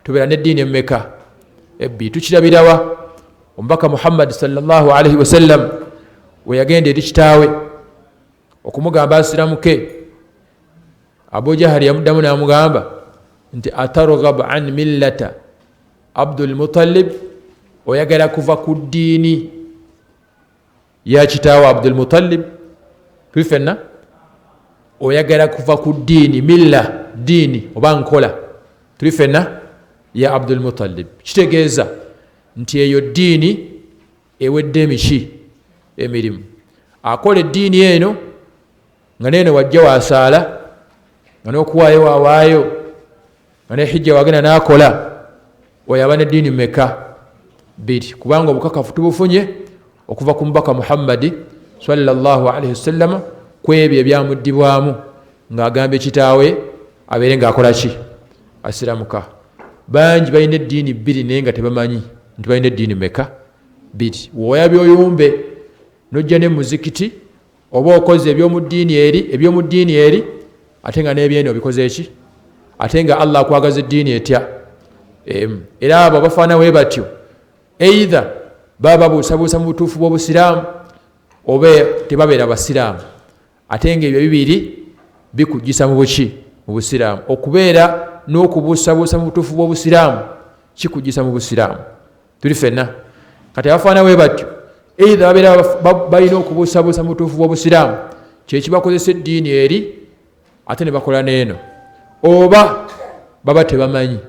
Tubeera n'eddiini emmeka? 2. Tukirabirawa omubaka Muhammad sallallahu alaihi wasallam we yagenda eri kitaawe okumugamba asiramuke. Abu Jahali yamuddamu n'amugamba nti atarghab an millata Abdul Muttalib, oyagala kuva ku ddiini ya kitaawe Abdul Muttalib? Tuli ffenna. Oyagala kuva ku ddiini, milla ddiini oba nkola, tuli ffenna, ya Abdul Muttalib. Kitegeeza nti eyo ddiini ewedde emiki emirimu. Akola eddiini eno nga neeno wajja wasaala, nga n'okuwaayo waawaayo, nga ne hijja wagenda n'akola, oyaba n'eddiini mmeka? 2 kubanga obukakafu tubufunye okuva ku mubaka Muhammad sallallahu alaihi wasallam kwebyo ebyamuddibwamu ng'agambye kitaawe abeere ng'akola ki asiramuka. Bangi balina eddiini 2 naye nga tebamanyi nti balina eddiini meka 2. Woyabya oyumbe nojja ne muzikiti oba okoze ebyomuddiini eri ate nga n'ebyeno obikoze eki ate nga Allah akwagaza eddiini etya. Era abo bafaana we batyo either baba babuusabuusa mu butuufu bw'obusiraamu oba tebabeera basiraamu ate nga ebyo bibiri bikugisa mu buki mu busiraamu. Okubeera n'okubuusabuusa mu butuufu bw'obusiraamu kikugisa mu busiraamu. Tuli ffenna kati abafaana we batyo either babeera balina okubuusabuusa mu butuufu bw'obusiraamu kyekibakozesa eddiini eri ate ne bakola n'eno, oba baba tebamanyi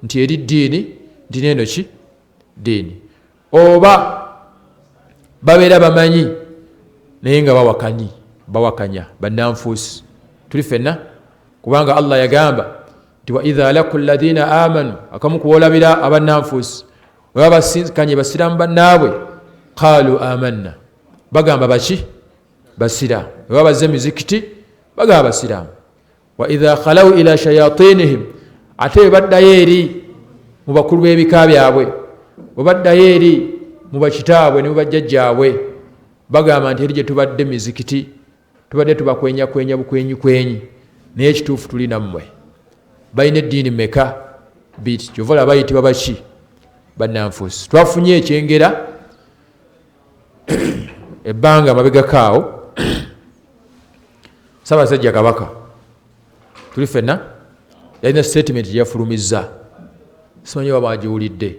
nti eri ddiini nti n'eno ki ddiini, oba babeera bamanyi naye nga bawakanya bannanfuusi. Tuli ffenna kubanga Allah yagamba nti wa idha laku alladhina amanu, akamu kuwolabira abannanfuusi bwe baba basinkanye basiraamu bannaabwe qalu amanna, bagamba baki basiraamu. Bwe baba bazze mizikiti bagamba basiraamu. Wa idha khalaw ila shayatinihim, ate bwe baddayo eri mu bakulu b'ebika byabwe, bwe baddayo eri mu bakitaabwe ne mu bajjajjaabwe bagamba nti eri gye tubadde mizikiti tubadde tubakwenyakwenya bukwenyikwenyi naye ekituufu tuli nammwe. Balina eddiini meka 2. Kyova olaba bayitibwa baki bannanfuusi. Twafunye ekyengera ebbanga amabegakaawo Ssaabasajja Kabaka tuli ffenna yalina statement gyeyafulumizza, simanyi oba bagiwulidde.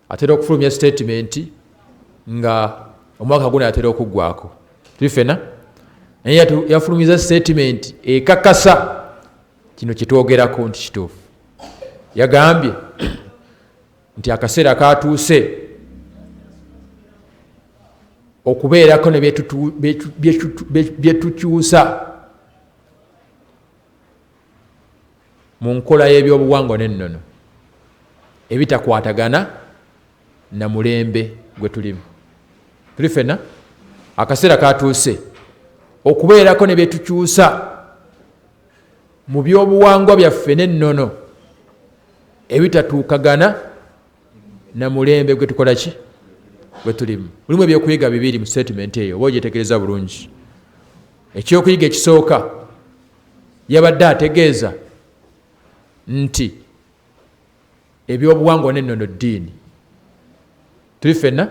Atera okufulumya statement nga omwaka guno atera okuggwako. Tuli ffenna naye yafulumiza statement ekakasa kino kyetwogerako nti kituufu. Yagambye nti akaseera katuuse okubeerako ne byetukyusa mu nkola y'ebyobuwangwa n'ennono ebitakwatagana na mulembe gwe tulimu. Tuli ffenna akaseera katuuse okubeerako ne byetukyusa mu byobuwangwa byaffe n'ennono ebitatuukagana na mulembe gwe tukola ki gwe tulimu. Mulimu ebyokuyiga 2 mu statement eyo oba ogyetegereza bulungi. Ekyokuyiga ekisooka yabadde ategeeza nti ebyobuwangwa n'ennono ddiini. Tuli ffenna.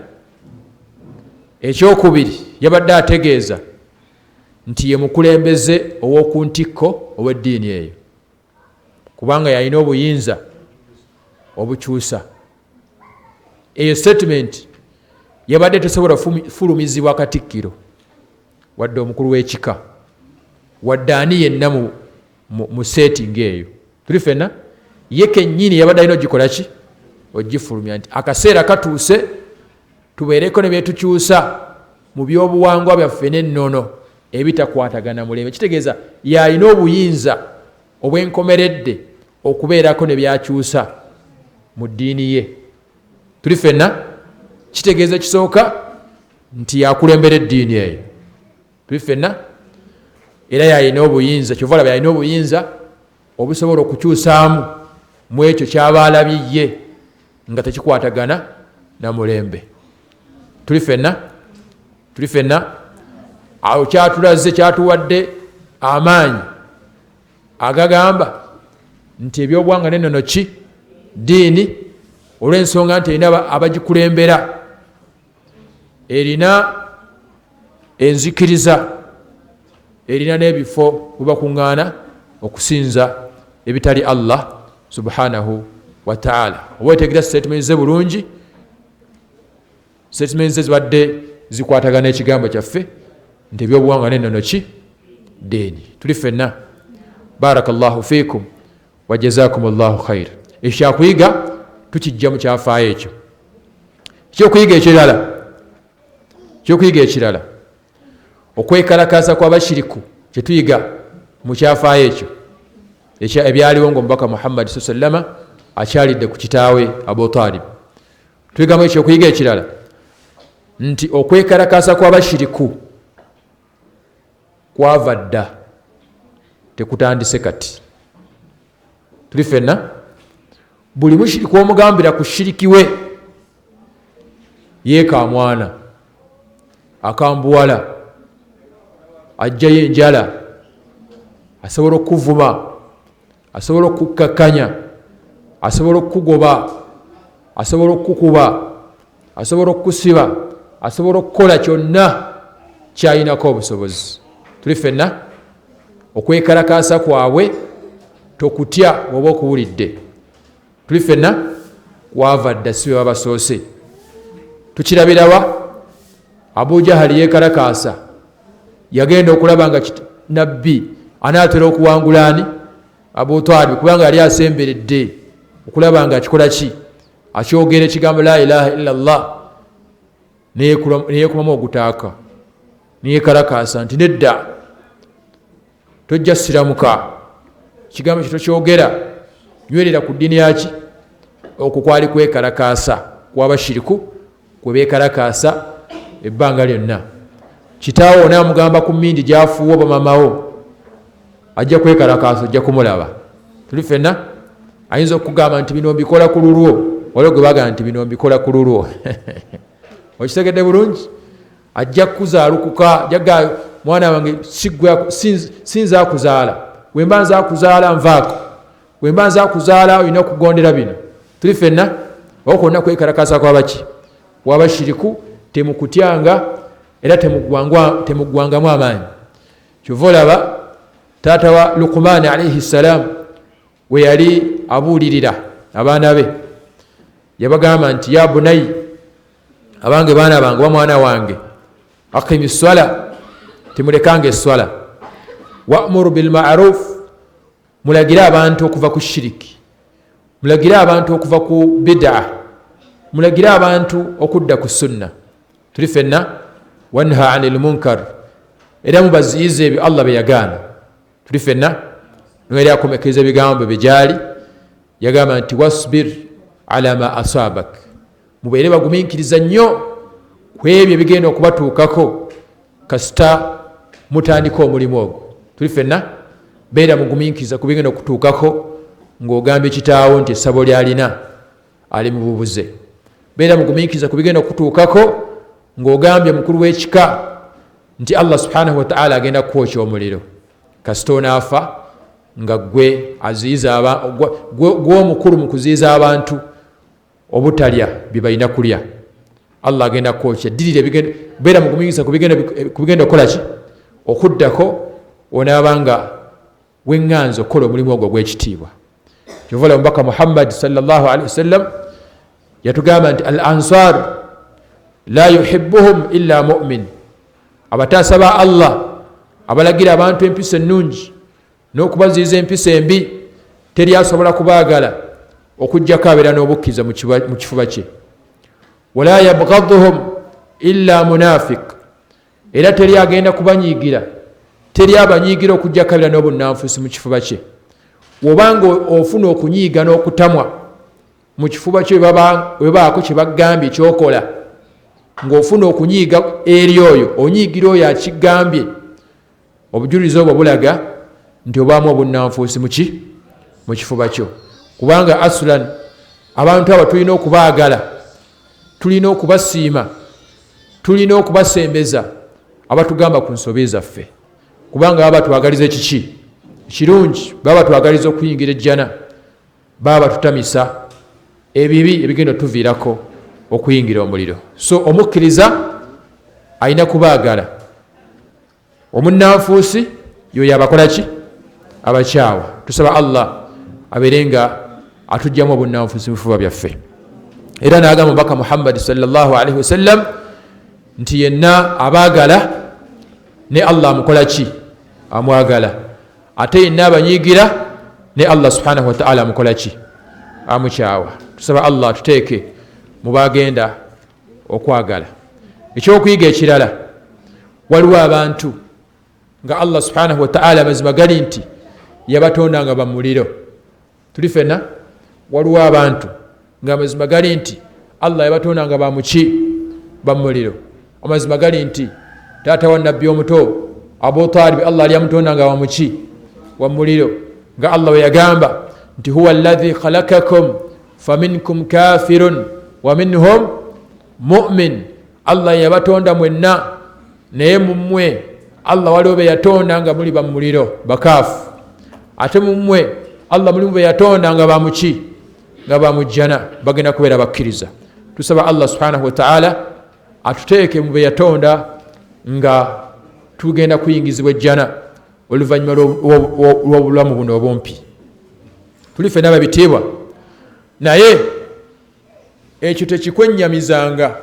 Ekyokubiri yabadde ategeeza nti ye mukulembeze ow'oku ntikko ow'eddiini eyo kubanga yalina obuyinza obukyusa. Eyo statement yabadde tesobola fulumizibwa Katikkiro wadde omukulu w'ekika wadde ani yenna mu setting eyo. Tuli ffenna ye kennyini yabadde alina ogikola ki ogifulumya nti akaseera katuuse tubeereko ne byetukyusa mu byobuwangwa byaffe n'ennono ebitakwatagana mulembe. Kitegeeza yalina obuyinza obwenkomeredde okubeerako ne byakyusa mu ddiini ye. Tuli ffenna kitegeeza kisooka nti yakulembera eddiini eyo. Tuli ffenna era yalina obuyinza, kyova olaba yalina obuyinza obusobola okukyusaamu mu ekyo kyaba alabye ye nga tekikwatagana na mulembe. Tuli ffenna awo kyatulaze kyatuwadde amaanyi agagamba nti ebyobuwangwa n'ennono ki ddiini, olw'ensonga nti erina abagikulembera, erina enzikiriza, erina n'ebifo we bakuŋŋaana okusinza ebitali Allah subhanahu wa ta'ala. Oba wetegereza statement ze bulungi, statement ze zibadde zikwatagana ekigambo kyaffe nti ebyobuwangwa n'ennono ki ddiini. Tuli ffenna. Barakallahu fiikum wa jazakumullahu khair. Ekyakuyiga tukijja mu kyafaayo ekyo. Ekyokuyiga ekirala okwekalakaasa kw'abashiriku kye tuyiga mu kyafaayo ekyo ebyaliwo ng'omubaka Muhammad sallallahu alaihi wasallam akyalidde ku kitaawe Abu Talib. tuligamu ekyokuyiga ekirala nti okwekalakasa kw'abashiriku kwava dda tekutandise kati. Tuli ffenna buli mushiriku omugambira ku shiriki we yeeka mwana akambuwala ajjayo enjala asobola okuvuma asobola okukkakanya asobola okugoba asobola okukuba asobola okusiba asobola okukola kyonna kyayinako obusobozi. Tuli ffenna okwekalakasa kwabwe tokutya oba okuwulidde. Tuli ffenna kwava dda si bwe basoose. Tukirabirawa Abu Jahali yekalakasa yagenda okulaba nga nabbi anaatera okuwangula ani Abu Talib kubanga yali asemberedde okulaba nga akikola ki akyogera ekigambo la ilaha illa Allah neyekumamu ogutaaka neyekalakasa nti nedda tojja siramuka kigambo kito kyogera nywerera ku ddiini yaki. Okwo kwali kwekalakasa kw'abashiriku kwe beekalakasa ebbanga lyonna. Kitaawo onaamugamba ku mmindi gyafuuwa bamamawo ajja kwekalakasa ojja kumulaba. Tuli ffenna ayinza okugamba nti bino mbikola ku lulwo waliwo gwe bagamba nti bino mbikola ku lulwo okitegedde bulungi. Ajja kuzaalukuka jaga mwana wange sinza akuzaala wemba nza akuzaala nvaako wemba nza akuzaala olina okugondera bino. Tuli ffenna okonna kwekalakasa kw'abaki w'abashiriku temukutyanga era temuggwangamu amaanyi. Kyova olaba taata wa Luqman alayhi salam we yali abuulirira abaana be yabagamba nti ya bunayi abange baana bange wa mwana wange aqimi swala temulekanga eswala wa'muru bil ma'ruf mulagire abantu okuva ku shiriki mulagire abantu okuva ku bid'a mulagire abantu okudda ku sunna. Tuli ffenna wanha anil munkar era mubaziyize ebyo Allah bye yagaana. Tuli ffenna nweri akomekeza ebigambo bye gyali yagamba nti wasbir ala ma asabak mubeere bagumiikiriza nnyo ku ebyo ebigenda okubatuukako kasita mutandika omulimu ogwo. Tuli ffenna beera mugumiikiriza ku bigenda okutuukako ng'ogambye kitaawo nti essabo lyalina ali mu bubuze. Beera mugumiikiriza ku bigenda okutuukako ng'ogambye mukulu w'ekika nti Allah subhanahu wa ta'ala agenda kukwokya omuliro kasita onaafa nga gwe aziyiza gw'omukulu mu kuziyiza abantu obutalya bye balina kulya. Allah agenda kukwokya ddirira beera mugumiikiriza ku bigenda okukola ki okuddako onaabanga weŋŋanza okukola omulimu ogwo gw'ekitiibwa. Kyova olaba omubaka Muhammad sallallahu alaihi wasallam yatugamba nti al ansar la yuhibbuhum illa mu'min. Abataasa ba Allah abalagira abantu empisa ennungi n'okubaziyiza empisa embi teri asobola kubaagala okuggyako abeera n'obukkiriza mu kifuba kye. Wala yabghaduhum illa munafiq. Era teri agenda kubanyiigira teri abanyiigira okuggyako abeera n'obunnanfuusi mu kifuba kye. Wobanga ofuna okunyiiga n'okutamwa mu kifuba kye webaako kye bagambye kyokola ng'ofuna okunyiiga eri oyo onyiigira oyo akigambye obujulizi obwo bulaga nti obaamu obunnanfuusi mu kifuba kyo. Kubanga asulan abantu abo tulina okubaagala tulina okubasiima tulina okubasembeza abatugamba ku nsobi zaffe kubanga baba batwagaliza kiki kirungi baba batwagaliza okuyingira ejjana baba batutamisa ebibi ebigenda otuviirako okuyingira omuliro. So omukkiriza alina kubaagala. Omunnanfuusi yoyo abakola ki abakyawa. Tusaba Allah abeere nga atugyamu obunnanfuusi mu bifuba byaffe. Era n'agamba omubaka Muhammad sallallahu alaihi wasallam nti yenna abaagala ne Allah amukola ki amwagala ate yenna abanyiigira ne Allah subhanahu wa ta'ala amukola ki amukyawa. Tusaba Allah tuteeke mu bagenda okwagala. Ekyokuyiga ekirala waliwo abantu nga Allah subhanahu wa ta'ala mazima gali nti yabatonda nga bamuliro. Tuli ffenna waliwo abantu nga mazima gali nti Allah yabatonda nga bamuki bamuliro. Amazima gali nti taata wa nabbi omuto Abu Talib Allah yali yamutonda nga bamuki wamuliro, nga Allah we yagamba nti huwa alladhi khalaqakum faminkum kafirun wa minhum mu'min. Allah yabatonda mwenna naye mumwe Allah waliwo be yatonda nga muli bamuliro bakafu, ate mumwe Allah mulimu be yatonda nga bamuki nga bamujjana bagenda kubeera bakkiriza. Tusaba Allah subhanahu wa ta'ala atuteeke mu be yatonda nga tugenda kuyingizibwa ejjana oluvannyuma lw'obulamu buno obumpi. Tuli ffenna babitiibwa, naye ekyo tekikwennyamizanga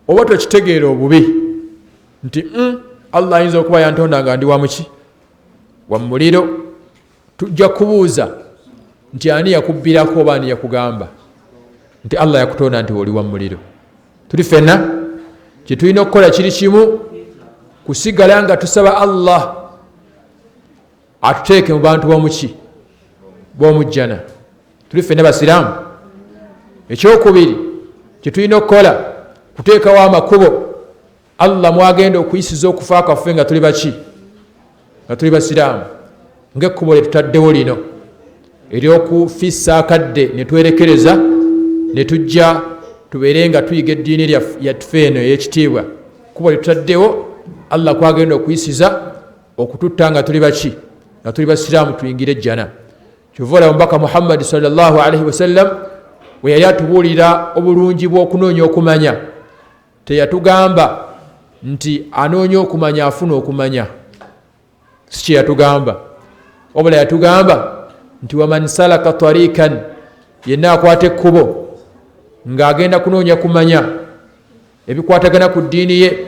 oba tokitegeera obubi nti Allah ayinza okuba yantonda nga ndi wamuki wa muliro. Tujja kubuuza nti ani yakubbirako oba ani yakugamba nti Allah yakutonda nti oli wa muliro. Tuli ffenna kye tulina okukola kiri kimu, kusigala nga tusaba Allah atuteeke mu bantu b'omuki b'omujjana. Tuli ffenna basiraamu. Ekyokubiri kye tulina okukola kuteekawo amakubo Allah mwagenda okuyisiza okufa kaffe nga tuli baki, nga tuli basiraamu, ng'ekkubo lye tutaddewo lino ery'okufissa akadde ne twerekereza ne tujja tubeere nga tuyiga eddiini yaffe eno ey'ekitiibwa. Kkubo lye tutaddewo Allah kwagenda okuyisiza okututta nga tuli baki, nga tuli basiraamu tuyingire ejjana. Kyova olaba omubaka Muhammad sallallahu alaihi wasallam we yali atubuulira obulungi bw'okunoonya okumanya, teyatugamba nti anoonya okumanya afuna okumanya, si kye yatugamba, wabula yatugamba nti waman salaka tarikan, yenna akwata ekkubo ng'agenda kunoonya kumanya ebikwatagana ku ddiini ye,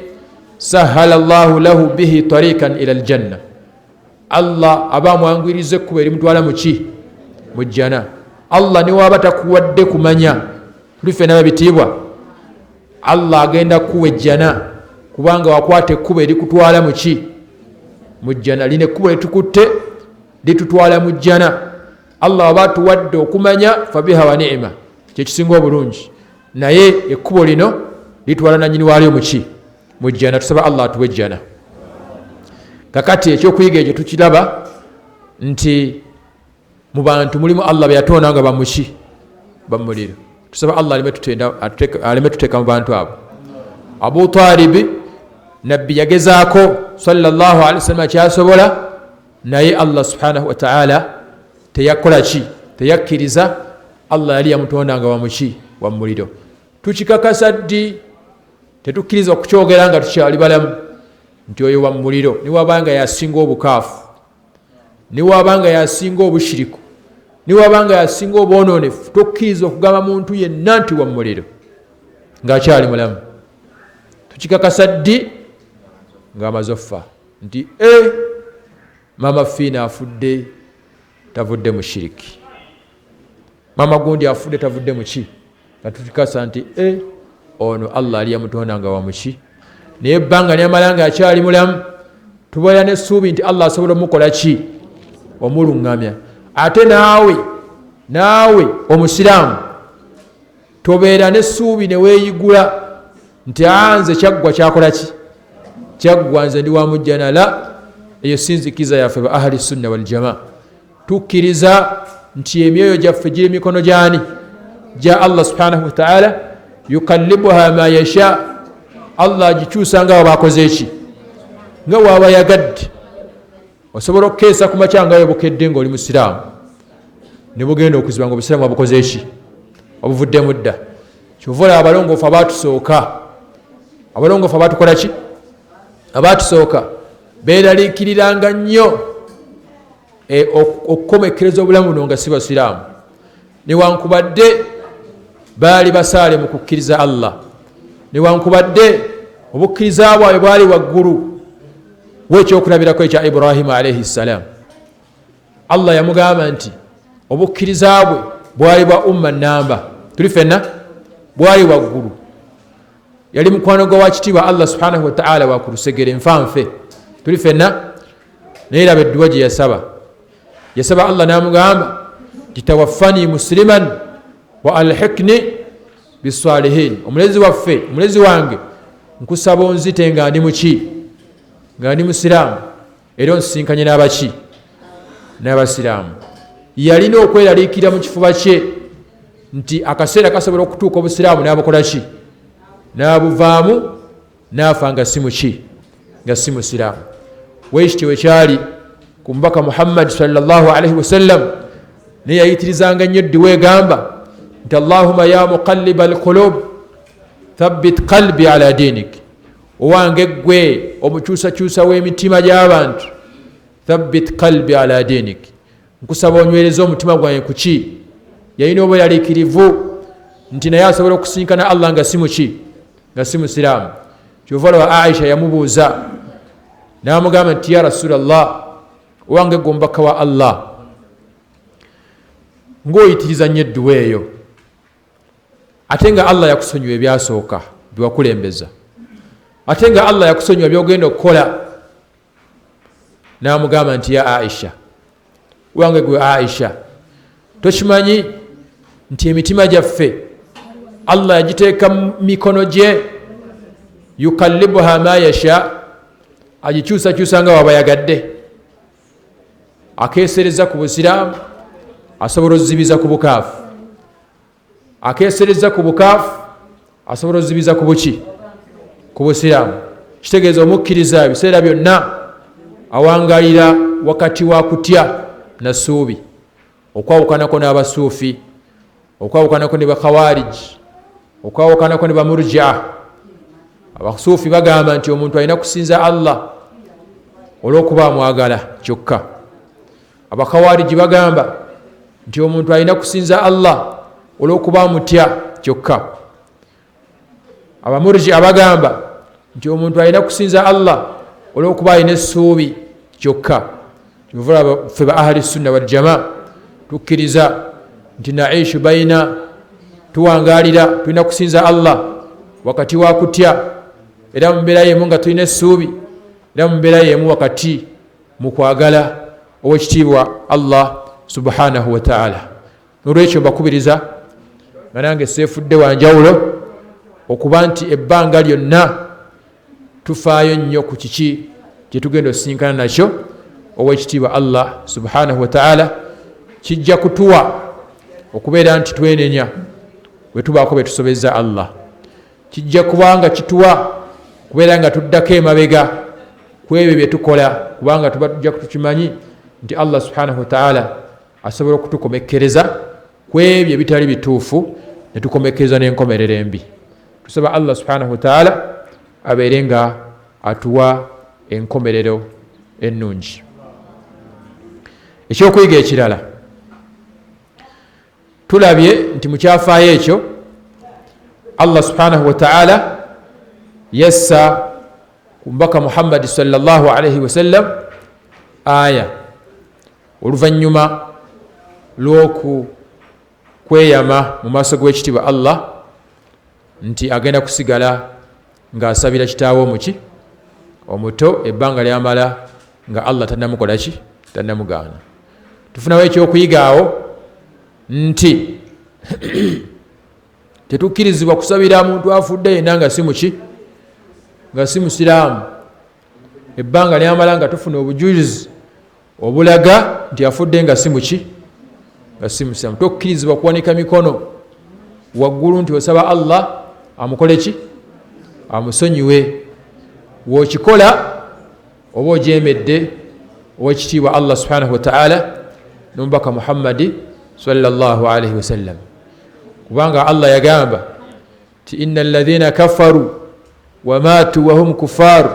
sahala Allahu lahu bihi tarikan ila aljanna, Allah aba amwangwiriza ekkubo erimutwala muki mu jjana. Allah ne waba takuwadde kumanya, tuli ffenna babitiibwa, Allah agenda kuwa ejjana kubanga wakwata ekkubo erikutwala muki mu jjana. Lino ekkubo lyetukutte litutwala mu jjana. Allah waba atuwadde okumanya fabiha wa ni'ma, kyekisinga obulungi, naye ekkubo lino litwala nanyini waalyo muki mu jjana. Tusaba Allah atuwe ejjana. Kakati ekyokuyiga ekyo tukiraba nti mu bantu mulimu Allah be yatonda nga bamuki bamuliro. Tusaba Allah aleme tuteeka mu bantu abo. Abu Talib nabbi yagezaako sallallahu alaihi wasallam kyasobola, naye Allah subhanahu wa ta'ala teyakola ki, teyakkiriza. Allah yali yamutonda nga wamuki wa muliro. Tukikakasa ddi, tetukkiriza okukyogera nga tukyali balamu nti oyo wa muliro, niwabanga yasinga obukaafu, niwabanga yasinga obushiriku, niwabanga yasinga obwononefu, tokkiriza okugamba muntu yenna nti wa muliro ng'akyali mulamu. Tukikakasa ddi ng'amaze offa nti mama fiina afudde tavudde mu shiriki, mama gundi afudde tavudde muki, nga tukikasa nti ono Allah ali yamutonda nga wamuki, naye ebbanga lyamala nga akyali mulamu, tubeera n'essuubi nti Allah asobola omukola ki, omuluŋŋamya. Ate naawe omusiraamu tobeera n'essuubi ne weeyigula nti nze kyaggwa kyakola ki, kyaggwa nze ndi wa mujjana. La, eyo sinzikiza yaffe ba ahli sunna wal jamaa. Tukkiriza nti emyoyo gyaffe giri mikono gyani, gya Allah subhanahu wa ta'ala, yukallibuha ma yasha. Allah agikyusa nga wabakoze eki, nga waba yagadde. Osobola okukeesa ku makya nga webukedde ng'oli musiraamu ne bugenda okuziba nga obusiraamu wabukoze eki, obuvuddemu dda. Kyova olaba abalongoofu abaatusooka, abalongoofu abaatukola ki, abaatusooka beeraliikiriranga nnyo okukomekkereza obulamu buno nga si basiraamu, newankubadde baali basaale mu kukkiriza Allah, newankubadde obukkiriza bwabwe bwali waggulu w'ekyokulabirako ekya Ibrahima alayhi salam. Allah yamugamba nti obukkiriza bwe bwali bwa umma namba, tuli ffenna, bwali waggulu. Yali mukwano gwa wakitiibwa Allah subhanahu wa ta'ala wa ku lusegere nfanfe, tuli ffenna. Naye raba edduwa gye yasaba Allah n'amugamba nti tawaffani musliman wa alhikni bisalihin omulezi waffe omulezi wange nkusaba onzite nga ndi muki nga ndi musiraamu era onsisinkanye n'abaki n'abasiraamu yalina okweraliikira mu kifuba kye nti akaseera kasobola okutuuka obusiraamu n'abukola ki n'abuvaamu n'afa nga si muki nga si musiraamu weekityo wekyali ku mubaka Muhammad sallallahu alaihi wasallam naye yayitirizanga nnyo ddiwa egamba nti Allahumma ya muqalliba alqulub thabbit qalbi ala dinik owange gwe omukyusakyusa w'emitima gy'abantu thabbit qalbi ala dinik nkusaba onywereza omutima gwange ku ki yalina obweraliikirivu nti naye asobola okusinkana Allah nga si muki nga si musiraamu kyova olaba Aisha yamubuuza n'amugamba nti ya Rasulallah owange gwe omubaka wa Allah ng'oyitiriza nnyo edduwa eyo ate nga Allah yakusonyiwa ebyasooka byewakulembeza ate nga Allah yakusonyiwa byogenda okukola n'amugamba nti ya Aisha wange gwe Aisha tokimanyi nti emitima gyaffe Allah yagiteeka mu mikono gye yukallibuha ma yasha agikyusakyusa nga waba yagadde akeesereza ku busiraamu asobola ozibiza ku bukaafu akeesereza ku bukaafu asobola ozibiza ku buki ku busiraamu kitegeeza omukkiriza ebiseera byonna awangalira wakati wa kutya na ssuubi okwawukanako n'abasuufi okwawukanako ne bakhawariji okwawukanako ne bamurjia abasuufi bagamba nti omuntu alina kusinza Allah olw'okuba amwagala kyokka abakhawariji bagamba nti omuntu alina kusinza Allah olw'okuba amutya kyokka abamurjia bagamba nti omuntu alina kusinza Allah olw'okuba alina essuubi kyokka kyovulaba ffe ba ahli sunna wal jamaa tukkiriza nti naishu baina tuwangalira tulina kusinza Allah wakati wa kutya era mu mbeera yemu nga tulina essuubi era mu mbeera yemu wakati mu kwagala ow'ekitiibwa Allah subhanahu wa ta'ala olwekyo mbakubiriza nga nange seefudde wanjawulo okuba nti ebbanga lyonna tufaayo nnyo ku kiki kye tugenda okusinkana nakyo ow'ekitiibwa Allah subhanahu wa ta'ala kijja kutuwa okubeera nti twenenya bwe tubaako bye tusobezza Allah kijja kubanga kituwa kubeera nga tuddako emabega ku ebyo bye tukola kubanga tuba tujja kutukimanyi nti Allah subhanahu wa ta'ala asobola okutukomekkereza ku ebyo ebitali bituufu ne tukomekkereza n'enkomerero embi tusaba Allah subhanahu wa ta'ala abeere nga atuwa enkomerero ennungi ekyokuyiga ekirala tulabye nti mu kyafaayo ekyo Allah subhanahu wa ta'ala yassa ku mubaka Muhammad sallallahu alaihi wasallam aya oluvannyuma lw'okweyama mu maaso g'ekitiibwa Allah nti agenda kusigala ng'asabira kitaawe omuki omuto ebbanga lyamala nga Allah tannamukola ki tannamugaana tufunawo ekyokuyigaawo nti tetukkirizibwa kusabira muntu afudde yenna nga si muki nga si musiraamu ebbanga lyamala nga tufuna obujulizi obulaga nti afudde nga si muki nga si musiraamu tokkirizibwa kuwanika mikono waggulu nti osaba Allah amukole ki amusonyiwe wookikola oba ojeemedde ow'ekitiibwa Allah subhanahu wa ta'ala n'omubaka Muhammadi sallallahu alaihi wasallam kubanga Allah yagamba ti inna alladhina kafaru wa matu wa hum kufaru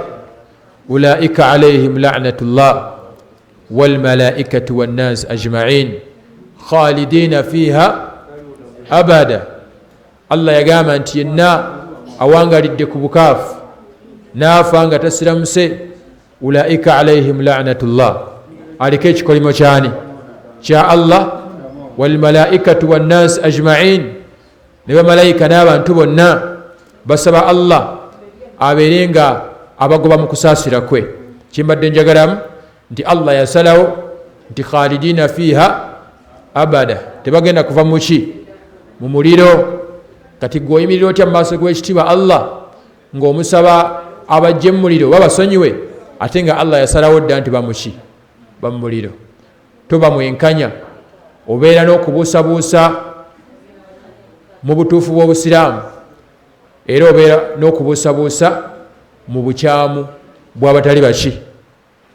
ulaika alaihim la'natullah wal malaikatu wan nas ajma'in khalidina fiha abada Allah yagamba nti yenna awangalidde ku bukaafu naafa nga tasiramuse ulaika alaihim la'natullah aliko ekikolimo kyani kya Allah wal malaikatu wan nas ajma'in ne bamalayika n'abantu bonna basaba Allah abeere nga abagoba mu kusaasira kwe kimbadde njagalamu nti Allah yasalawo nti khalidina fiha abada tebagenda kuva muki mu muliro kati gwe oyimirira otya mu maaso g'ekitiibwa Allah ng'omusaba abajje mu muliro babasonyiwe, ate nga Allah yasalawo dda nti bamuki bamu muliro. Toba mwenkanya, obeera n'okubuusabuusa mu butuufu bw'obusiraamu, era obeera n'okubuusabuusa mu bukyamu bw'abatali baki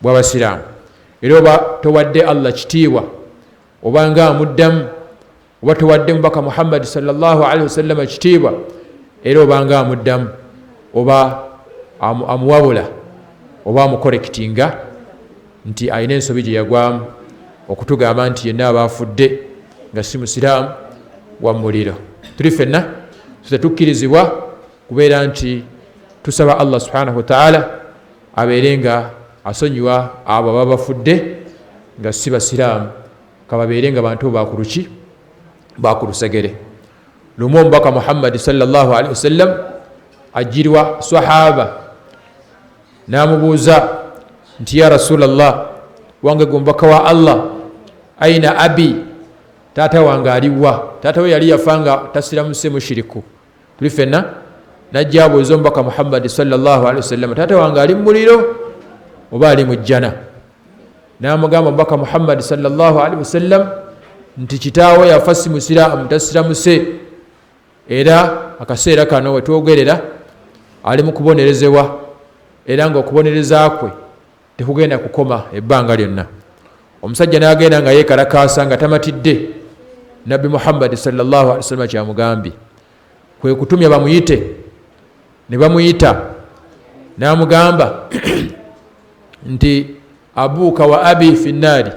bw'abasiraamu, era oba towadde Allah kitiibwa oba nga amuddamu, oba towadde mubaka Muhammad sallallahu alaihi wasallam kitiibwa, era oba nga amuddamu oba amuwabula oba amukorekitinga nti alina ensobi gye yagwamu, okutugamba nti yenna abafudde nga si musiraamu wa muliro. Tuli ffenna tetukkirizibwa kubeera nti tusaba Allah subhanahu wa ta'ala abeere nga asonyiwa abo ababa bafudde nga si basiraamu, kababeere nga bantu bakuluki bakulusegere. Lumu omubaka Muhammad sallallahu alaihi wasallam ajirwa sahaba namubuuza nti ya Rasulallah, wange gumubaka wa Allah, aina abi, taata wange aliwa? Taata we yali yafanga tasiramuse mushiriku. Tuli ffenna najja abuuza omubaka Muhammad sallallahu alaihi wasallam, taata wange ali mu muliro oba ali mu jjana? Namugamba omubaka Muhammad sallallahu alaihi wasallam nti kitaawe yafa si musiraamu, tasiramuse, era akaseera kano wetwogerera ali mu kubonerezebwa, era nga okubonereza kwe tekugenda kukoma ebbanga lyonna. Omusajja n'agenda nga yeekalakaasa nga tamatidde. Nabbi Muhammad sallallahu alaihi wasallam kyamugambye kwe kutumya bamuyite, ne bamuyita, n'amugamba nti abuuka wa abi fi nnaari,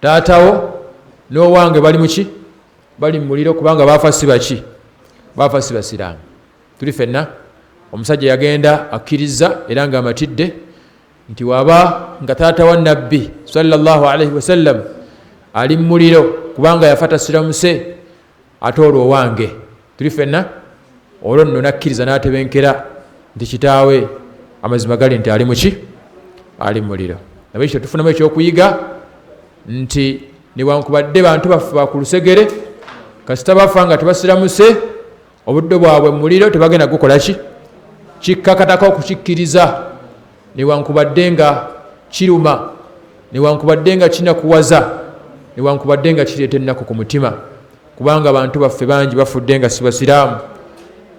taatawo n'owange bali muki bali mu muliro, kubanga baafa si baki baafa si basiraamu. Tuli ffenna omusajja yagenda akkiriza era nga amatidde nti waba nga taata wa nabbi sallallahu alaihi wasallam ali mu muliro kubanga yafa tasiramuse, ate olwo owange. Tuli ffenna olwo nno nakkiriza n'atebenkera nti kitaawe amazima gali nti ali muki ali mu muliro. Nabekyo tufunamu ekyokuyiga nti newankubadde bantu baffe bakulusegere kasita bafa nga tebasiramuse, obudde bwabwe mu muliro tebagenda gukola ki kikkakatako okukikkiriza, newankubadde nga kiruma, newankubadde nga kinakuwaza, newankubadde nga kireeta ennaku ku mutima, kubanga abantu baffe bangi bafudde nga si basiraamu.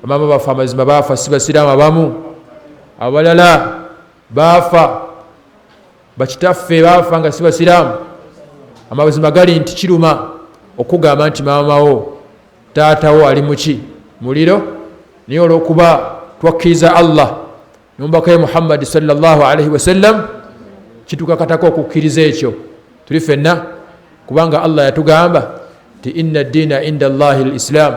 Bamaama baffe amazima baafa si basiraamu abamu, abalala baafa bakitaffe baafa nga si basiraamu. Amazima gali nti kiruma okugamba nti maamawo taatawo ali muki muliro, naye olwokuba twakkiriza Allah n'omubaka we Muhammad sallallahu alaihi wasallam kitukakatako okukkiriza ekyo. Tuli ffenna kubanga Allah yatugamba nti inna ddiina inda Allahi al-Islam,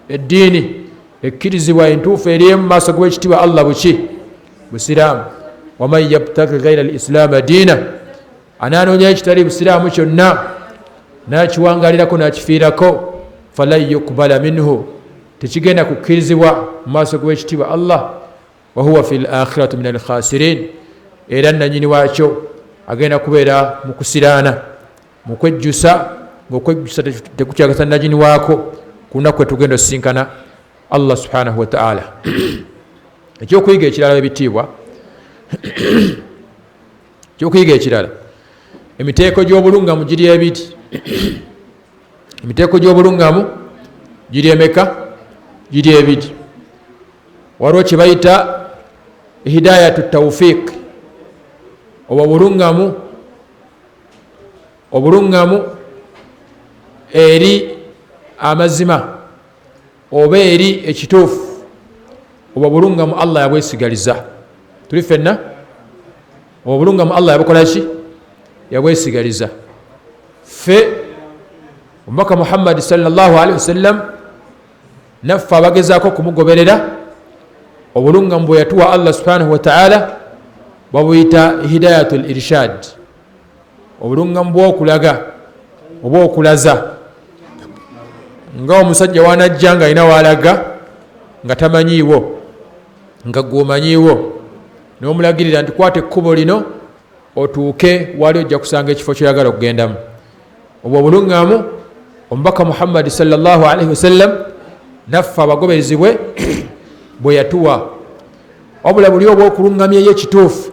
eddiini ekkirizibwa entuufu eri mu maaso g'ekitiibwa Allah buki busiraamu. waman yabtaghi ghaira al-islaama diina, anaanoonya ekitali busiraamu kyonna n'akiwangalirako n'akifiirako, falan yuqbala minhu, tekigenda kukkirizibwa mu maaso g'ekitiibwa Allah, wa huwa fi l-akhirati min al-khasirin, era nanyini waakyo agenda kubeera mu kusiraana, mu kwejjusa, ng'okwejjusa tekukyagasa nanyini waako ku lunaku kwe tugenda osisinkana Allah subhanahu wa ta'ala. Ekyokuyiga ekirala ebitiibwa, ekyokuyiga ekirala, emiteeko gy'obulungamu giri ebiti. Emiteeko gy'obulungamu giri emeka? Giri ebiti. Waliwo kye bayita hidayatu tawfiq, oba obulungamu eri amazima oba eri ekituufu, oba bulungamu Allah yabwesigaliza. Tuli ffenna obulungamu Allah yabukola ki? Yabwesigaliza. Ffe omubaka Muhammad sallallahu alaihi wasallam naffe abagezaako kumugoberera, obulungamu bwe yatuwa Allah subhanahu wa ta'ala babuyita hidayatul irshad, obulungamu bw'okulaga oba okulaza. Nga omusajja wanajja nga alina walaga nga tamanyiiwo, nga gwomanyiiwo, n'omulagirira nti kwata ekkubo lino otuuke wali ojja kusanga ekifo kyoyagala okugendamu. Obwo obulungamu omubaka Muhammad sallallahu alaihi wasallam naffe abagoberezibwe bwe yatuwa wabula buli obw'okulungamya ey'ekituufu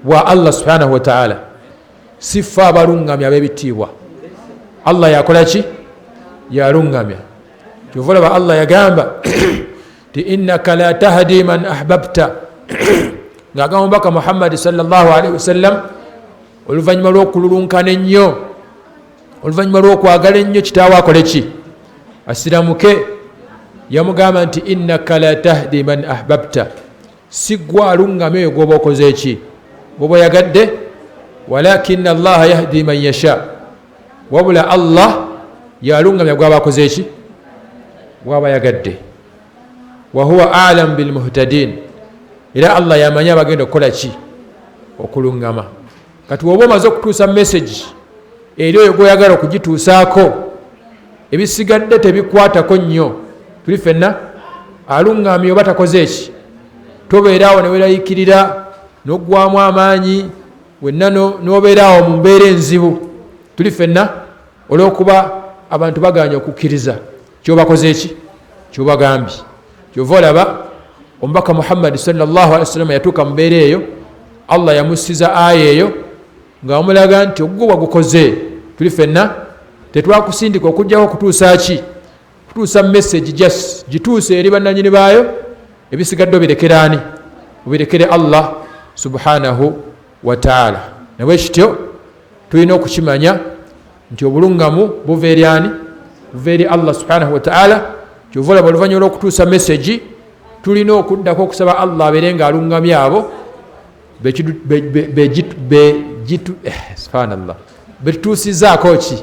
bwa Allah subhanahu wa ta'ala si ffe abalungamya ab'ebitiibwa Allah yakola ki yalungamya kyova olaba Allah yagamba ti innaka la tahdi man ahbabta ng'agamba omubaka Muhammad sallallahu alaihi wasallam oluvannyuma lw'okululunkana ennyo oluvannyuma lw'okwagala ennyo kitaawe akole ki asiramuke yamugamba nti innaka la tahdi man ahbabta si gwe alungamya oyo gwoba okoze eki gwoba oyagadde walakina allaha yahdi man yasha wabula Allah yalungamya gwaba akoze eki gwaba yagadde wahuwa alam bilmuhtadin era Allah yamanya abagenda okukola ki okulungama kati woba omaze okutuusa message eri oyo gwoyagala okugituusaako ebisigadde tebikwatako nnyo tuli fenna alungamya oba takoze eki tobeeraawo newerayikirira n'oggwamu amaanyi wenna n'obeeraawo mu mbeera enzibu tuli fenna olw'okuba abantu baganya okukkiriza kyobakoze eki kyobagambye kyova olaba omubaka Muhammad sallallahu alaihi wasallam yatuuka mu mbeera eyo Allah yamussiza aya eyo ng'amulaga nti ogwo wagukoze tuli fenna tetwakusindika okujjako okutuusa ki kutuusa message just gituuse eri bannanyini baayo ebisigadde obirekere ani obirekere Allah subhanahu wa ta'ala nawe kityo tulina okukimanya nti obulungamu buva eri ani buva eri Allah subhanahu wa ta'ala kyova olaba oluvannyuma lw'okutuusa message tulina okuddako okusaba Allah abeere ng'alungamya abo subhanallah betutuusizaako ki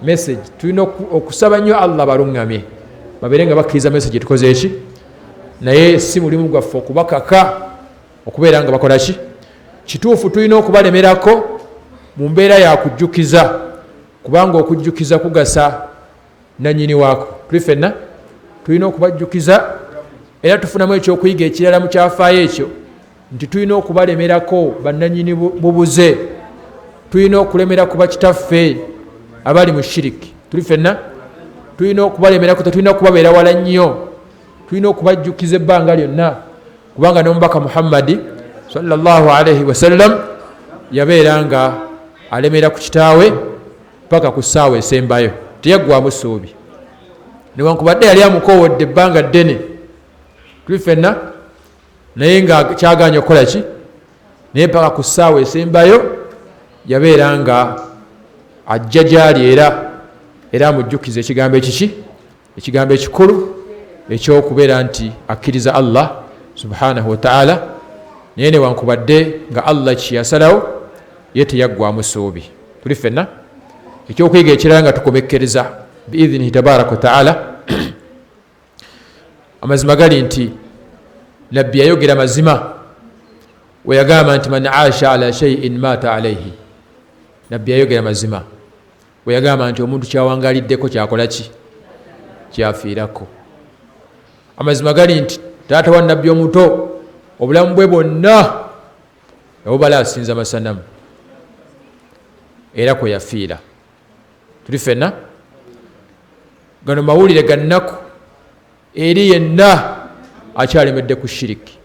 message tulina okusaba nnyo Allah balungamye babeere nga bakkiriza message tukoze eki naye si mulimu gwaffe okubakaka okubeera nga bakola ki kituufu tulina okubalemerako mu mbeera ya kujjukiza kubanga okujjukiza kugasa nanyini waako tuli fenna tulina okubajjukiza era tufunamu ekyokuyiga ekirala mu kyafaayo ekyo nti tulina okubalemerako bannanyini bubuze tulina okulemera ku bakitaffe abali mu shiriki tuli fenna tulina okubalemerako tetulina kubabeera wala nnyo tulina okubajjukiza ebbanga lyonna kubanga n'omubaka Muhammadi sallallahu alaihi wasallam yabeera nga alemera ku kitaawe paka ku ssaawa esembayo teyaggwamu ssuubi newankubadde yali amukoowodde ebbanga ddene tuli fenna naye nga kyaganya okukola ki naye paka ku ssaawa esembayo yabeera nga ajja gyali era amujjukiza ekigambo ekiki ekigambo ekikulu ekyokubeera nti akkiriza Allah subhanahu wa ta'ala naye newankubadde nga Allah kiyasalawo ye teyaggwamu ssuubi tuli fenna ekyokuyiga ekirala nga tukomekkereza biidhinihi tabaraka wa ta'ala amazima gali nti nabbi yayogera mazima weyagamba nti man aasha ala shay'in mata alayhi nabbi yayogera mazima weyagamba nti omuntu kyawangaliddeko kyakola ki kyafiirako amazima gali nti taata wa nabbi omuto obulamu bwe bwonna yabubala asinza masanamu era kwe yafiira tuli fenna gano mawulire gannaku eri yenna akyalemedde ku shiriki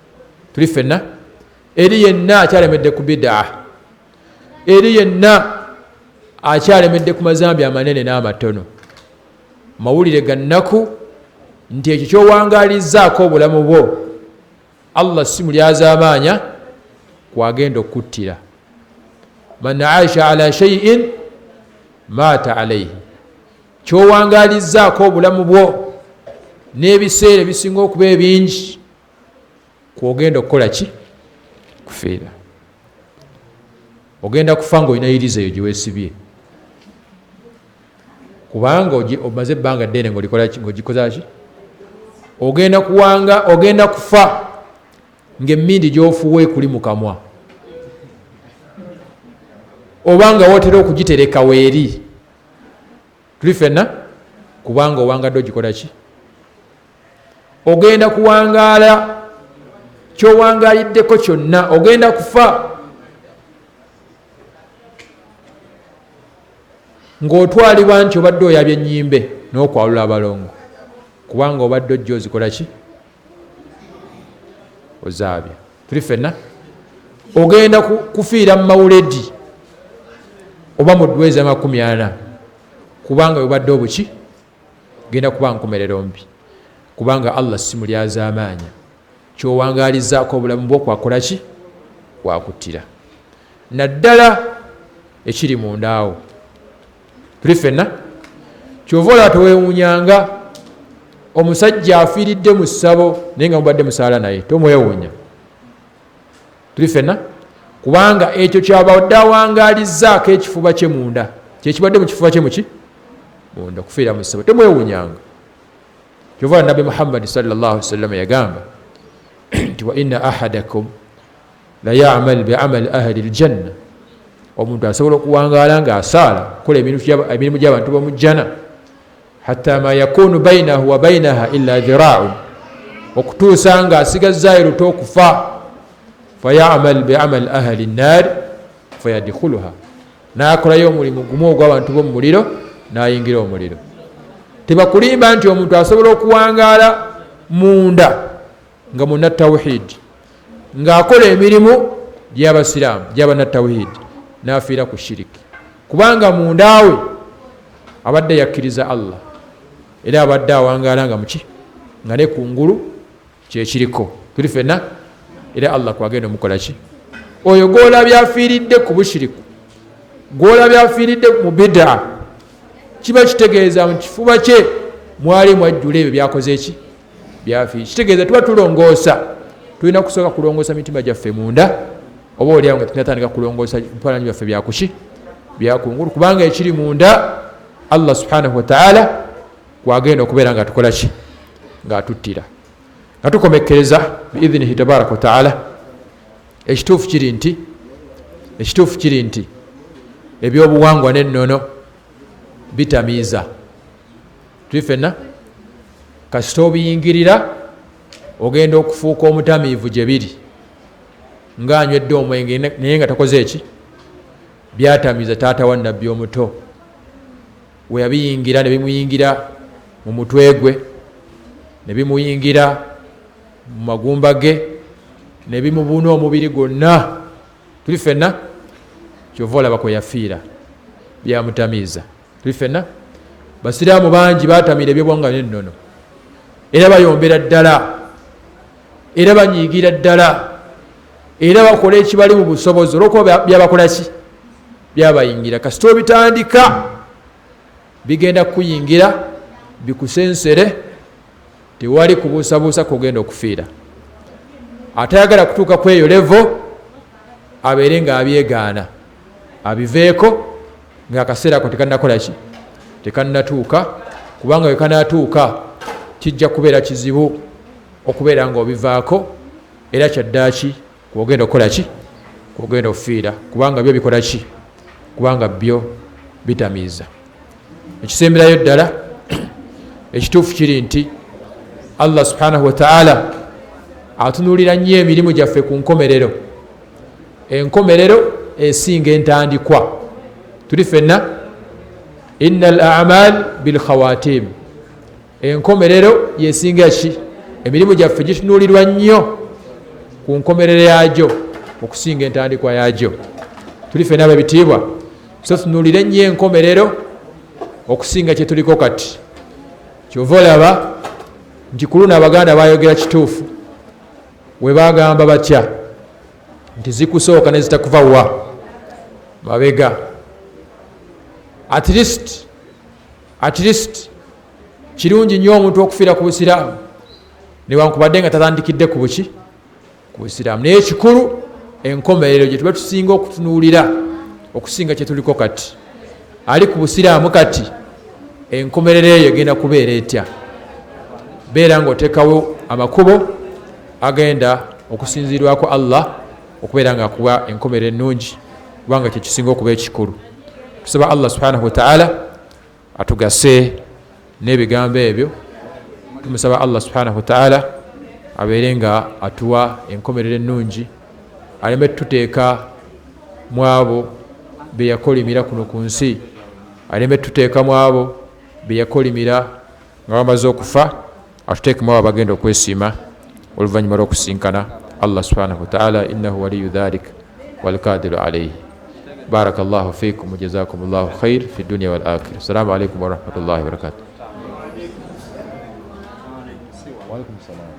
tuli fenna eri yenna akyalemedde ku bid'a eri yenna akyalemedde ku mazambi amanene n'amatono mawulire gannaku nti ekyo kyowangalizaako obulamu bwo Allah si mulyazaamaanya kwagenda okuttira man aisha ala shay'in mata alayhi kyowangalizaako obulamu bwo n'ebiseera ebisinga okuba ebingi kwogenda okukola ki kufiira ogenda kufa nga olina iriza eyo gyeweesibye kubanga omaze ebbanga ddene ng'ogikoza ki ogenda kufa ng'emmindi gy'ofuwa ekuli mu kamwa obanga wootera okugitereka weeri tuli fenna kubanga owangadde ogikola ki ogenda kuwangaala kyowangaliddeko kyonna ogenda kufa ng'otwalibwa nti obadde oyabya ennyimbe n'okwalula abalongo kubanga obadde ojja ozikola ki ozaabya. Tuli ffenna ogenda kufiira mu mawuledi oba mu ddwezi 40 kubanga obadde obuki genda kuba nkomerero mbi kubanga Allah si mulyaza amaanya kyowangalizaako obulamu bwo kwakola ki wakuttira naddala ekiri mundaawo. Tuli ffenna kyova olaba tewewuunyanga omusajja afiiridde mu ssabo naye nga mubadde musaala naye tomwewuunya. Tuli ffenna kubanga ekyo kyabadde awangalizaako ekifuba kye munda kyekibadde mu kifuba kye muki munda kufiira mu ssabo temwewuunyanga. Kyova Nabi Muhammad sallallahu alaihi wasallam yagamba nti wa inna ahadakum la ya'mal bi'amali ahli aljanna, omuntu asobola okuwangaala ng'asaala kola emirimu gy'abantu b'omu jjana hatta ma yakunu bainahu wa bainaha illa dhira'un, okutuusa ng'asigazaayo luto okufa, fayamal bi'amali ahli an-nar fayadkhuluha, n'akolayo omulimu gumu ogw'abantu b'omu muliro n'ayingira omuliro. Tebakulimba nti omuntu asobola okuwangaala munda nga munna tawhidi ng'akola emirimu gy'abasiraamu gy'abanna tawhidi n'afiira ku shiriki, kubanga mundaawe abadde yakkiriza Allah era abadde awangaala nga muki nga ne kungulu kyekiriko. Tuli ffenna era Allah kwagenda omukola ki oyo gw'olabye afiiridde ku bushiriku, gw'olabye afiiridde mu bid'a, kiba kitegeeza mu kifuba kye mwali mwajjula ebyo byakoze ki byafiiri. Kitegeeza tuba tulongoosa, tulina kusooka kulongoosa mitima gyaffe munda oba oliawo nga tunatandika kulongoosa bifaananyi byaffe byakuki byakungulu, kubanga ekiri munda Allah subhanahu wa ta'ala kwagenda okubeera nga tukola ki nga tuttira. Nga tukomekkereza biidhinihi tabaraka wa ta'ala, ekituufu kiri nti ebyobuwangwa n'ennono bitamiiza. Tuli ffenna kasita obiyingirira ogenda okufuuka omutamiivu gye biri ng'anywedde omwenge naye nga takoze eki byatamiiza taata wa nabbi omuto we yabiyingira ne bimuyingira mu mutwe gwe, ne bimuyingira mu magumba ge, ne bimubuna omubiri gwonna. Tuli ffenna kyova olaba kwe yafiira byamutamiiza. Tuli ffenna basiraamu bangi batamiira ebyobuwangwa n'ennono era bayombera ddala era banyiigira ddala era bakola ekibali mu busobozi olw'okuba byabakola ki byabayingira. Kasita obitandika bigenda kukuyingira bikusensere, tewali kubuusabuusa kugenda okufiira. Atayagala kutuuka ku eyo levo abeere nga abyegaana abiveeko ng'akaseera ako tekannakola ki tekannatuuka, kubanga we kanatuuka kijja kubeera kizibu okubeera nga obivaako era kyaddaaki kwogenda okukola ki kwogenda okufiira, kubanga byo bikola ki kubanga byo bitamiiza. Ekisemberayo ddala ekituufu kiri nti Allah subhanahu wa ta'ala atunuulira nnyo emirimu gyaffe ku nkomerero, enkomerero esinga entandikwa. Tuli ffenna inna al a'mal bil khawatim, enkomerero yesinga ki emirimu gyaffe gitunuulirwa nnyo ku nkomerero yaagyo okusinga entandikwa yaagyo. Tuli ffenna ab'ebitiibwa so tunuulire nnyo enkomerero okusinga kye tuliko kati. Kyova olaba nti ku luno Abaganda bayogera kituufu we bagamba batya nti zikusooka ne zitakuva wa mabega. At least kirungi nnyo omuntu okufiira ku busiraamu newankubadde nga tatandikidde ku buki ku busiraamu, naye ekikulu enkomerero gye tuba tusinga okutunuulira okusinga kye tuliko kati. Ali ku busiraamu kati enkomerero eyo egenda kubeera etya? Beera ng'oteekawo amakubo agenda okusinziirwako Allah okubeera nga akuwa enkomerero ennungi, kubanga kye kisinga okuba ekikulu. Tusaba Allah subhanahu wa ta'ala atugase n'ebigambo ebyo. Tumusaba Allah subhanahu wa ta'ala abeere nga atuwa enkomerero ennungi, aleme tuteeka mu abo be yakolimira kuno ku nsi, aleme tuteeka mu abo be yakolimira nga bamaze okufa, atuteekemu abo abagenda okwesiima oluvannyuma lw'okusinkana Allah subhanahu wa ta'ala innahu waliyu dhalik walqadiru alayhi. barakallahu fikum jazakumullahu khair fi dunya wal akhirah. Assalamu alaykum wa rahmatullahi wa barakatuh. Wa alaykum assalam.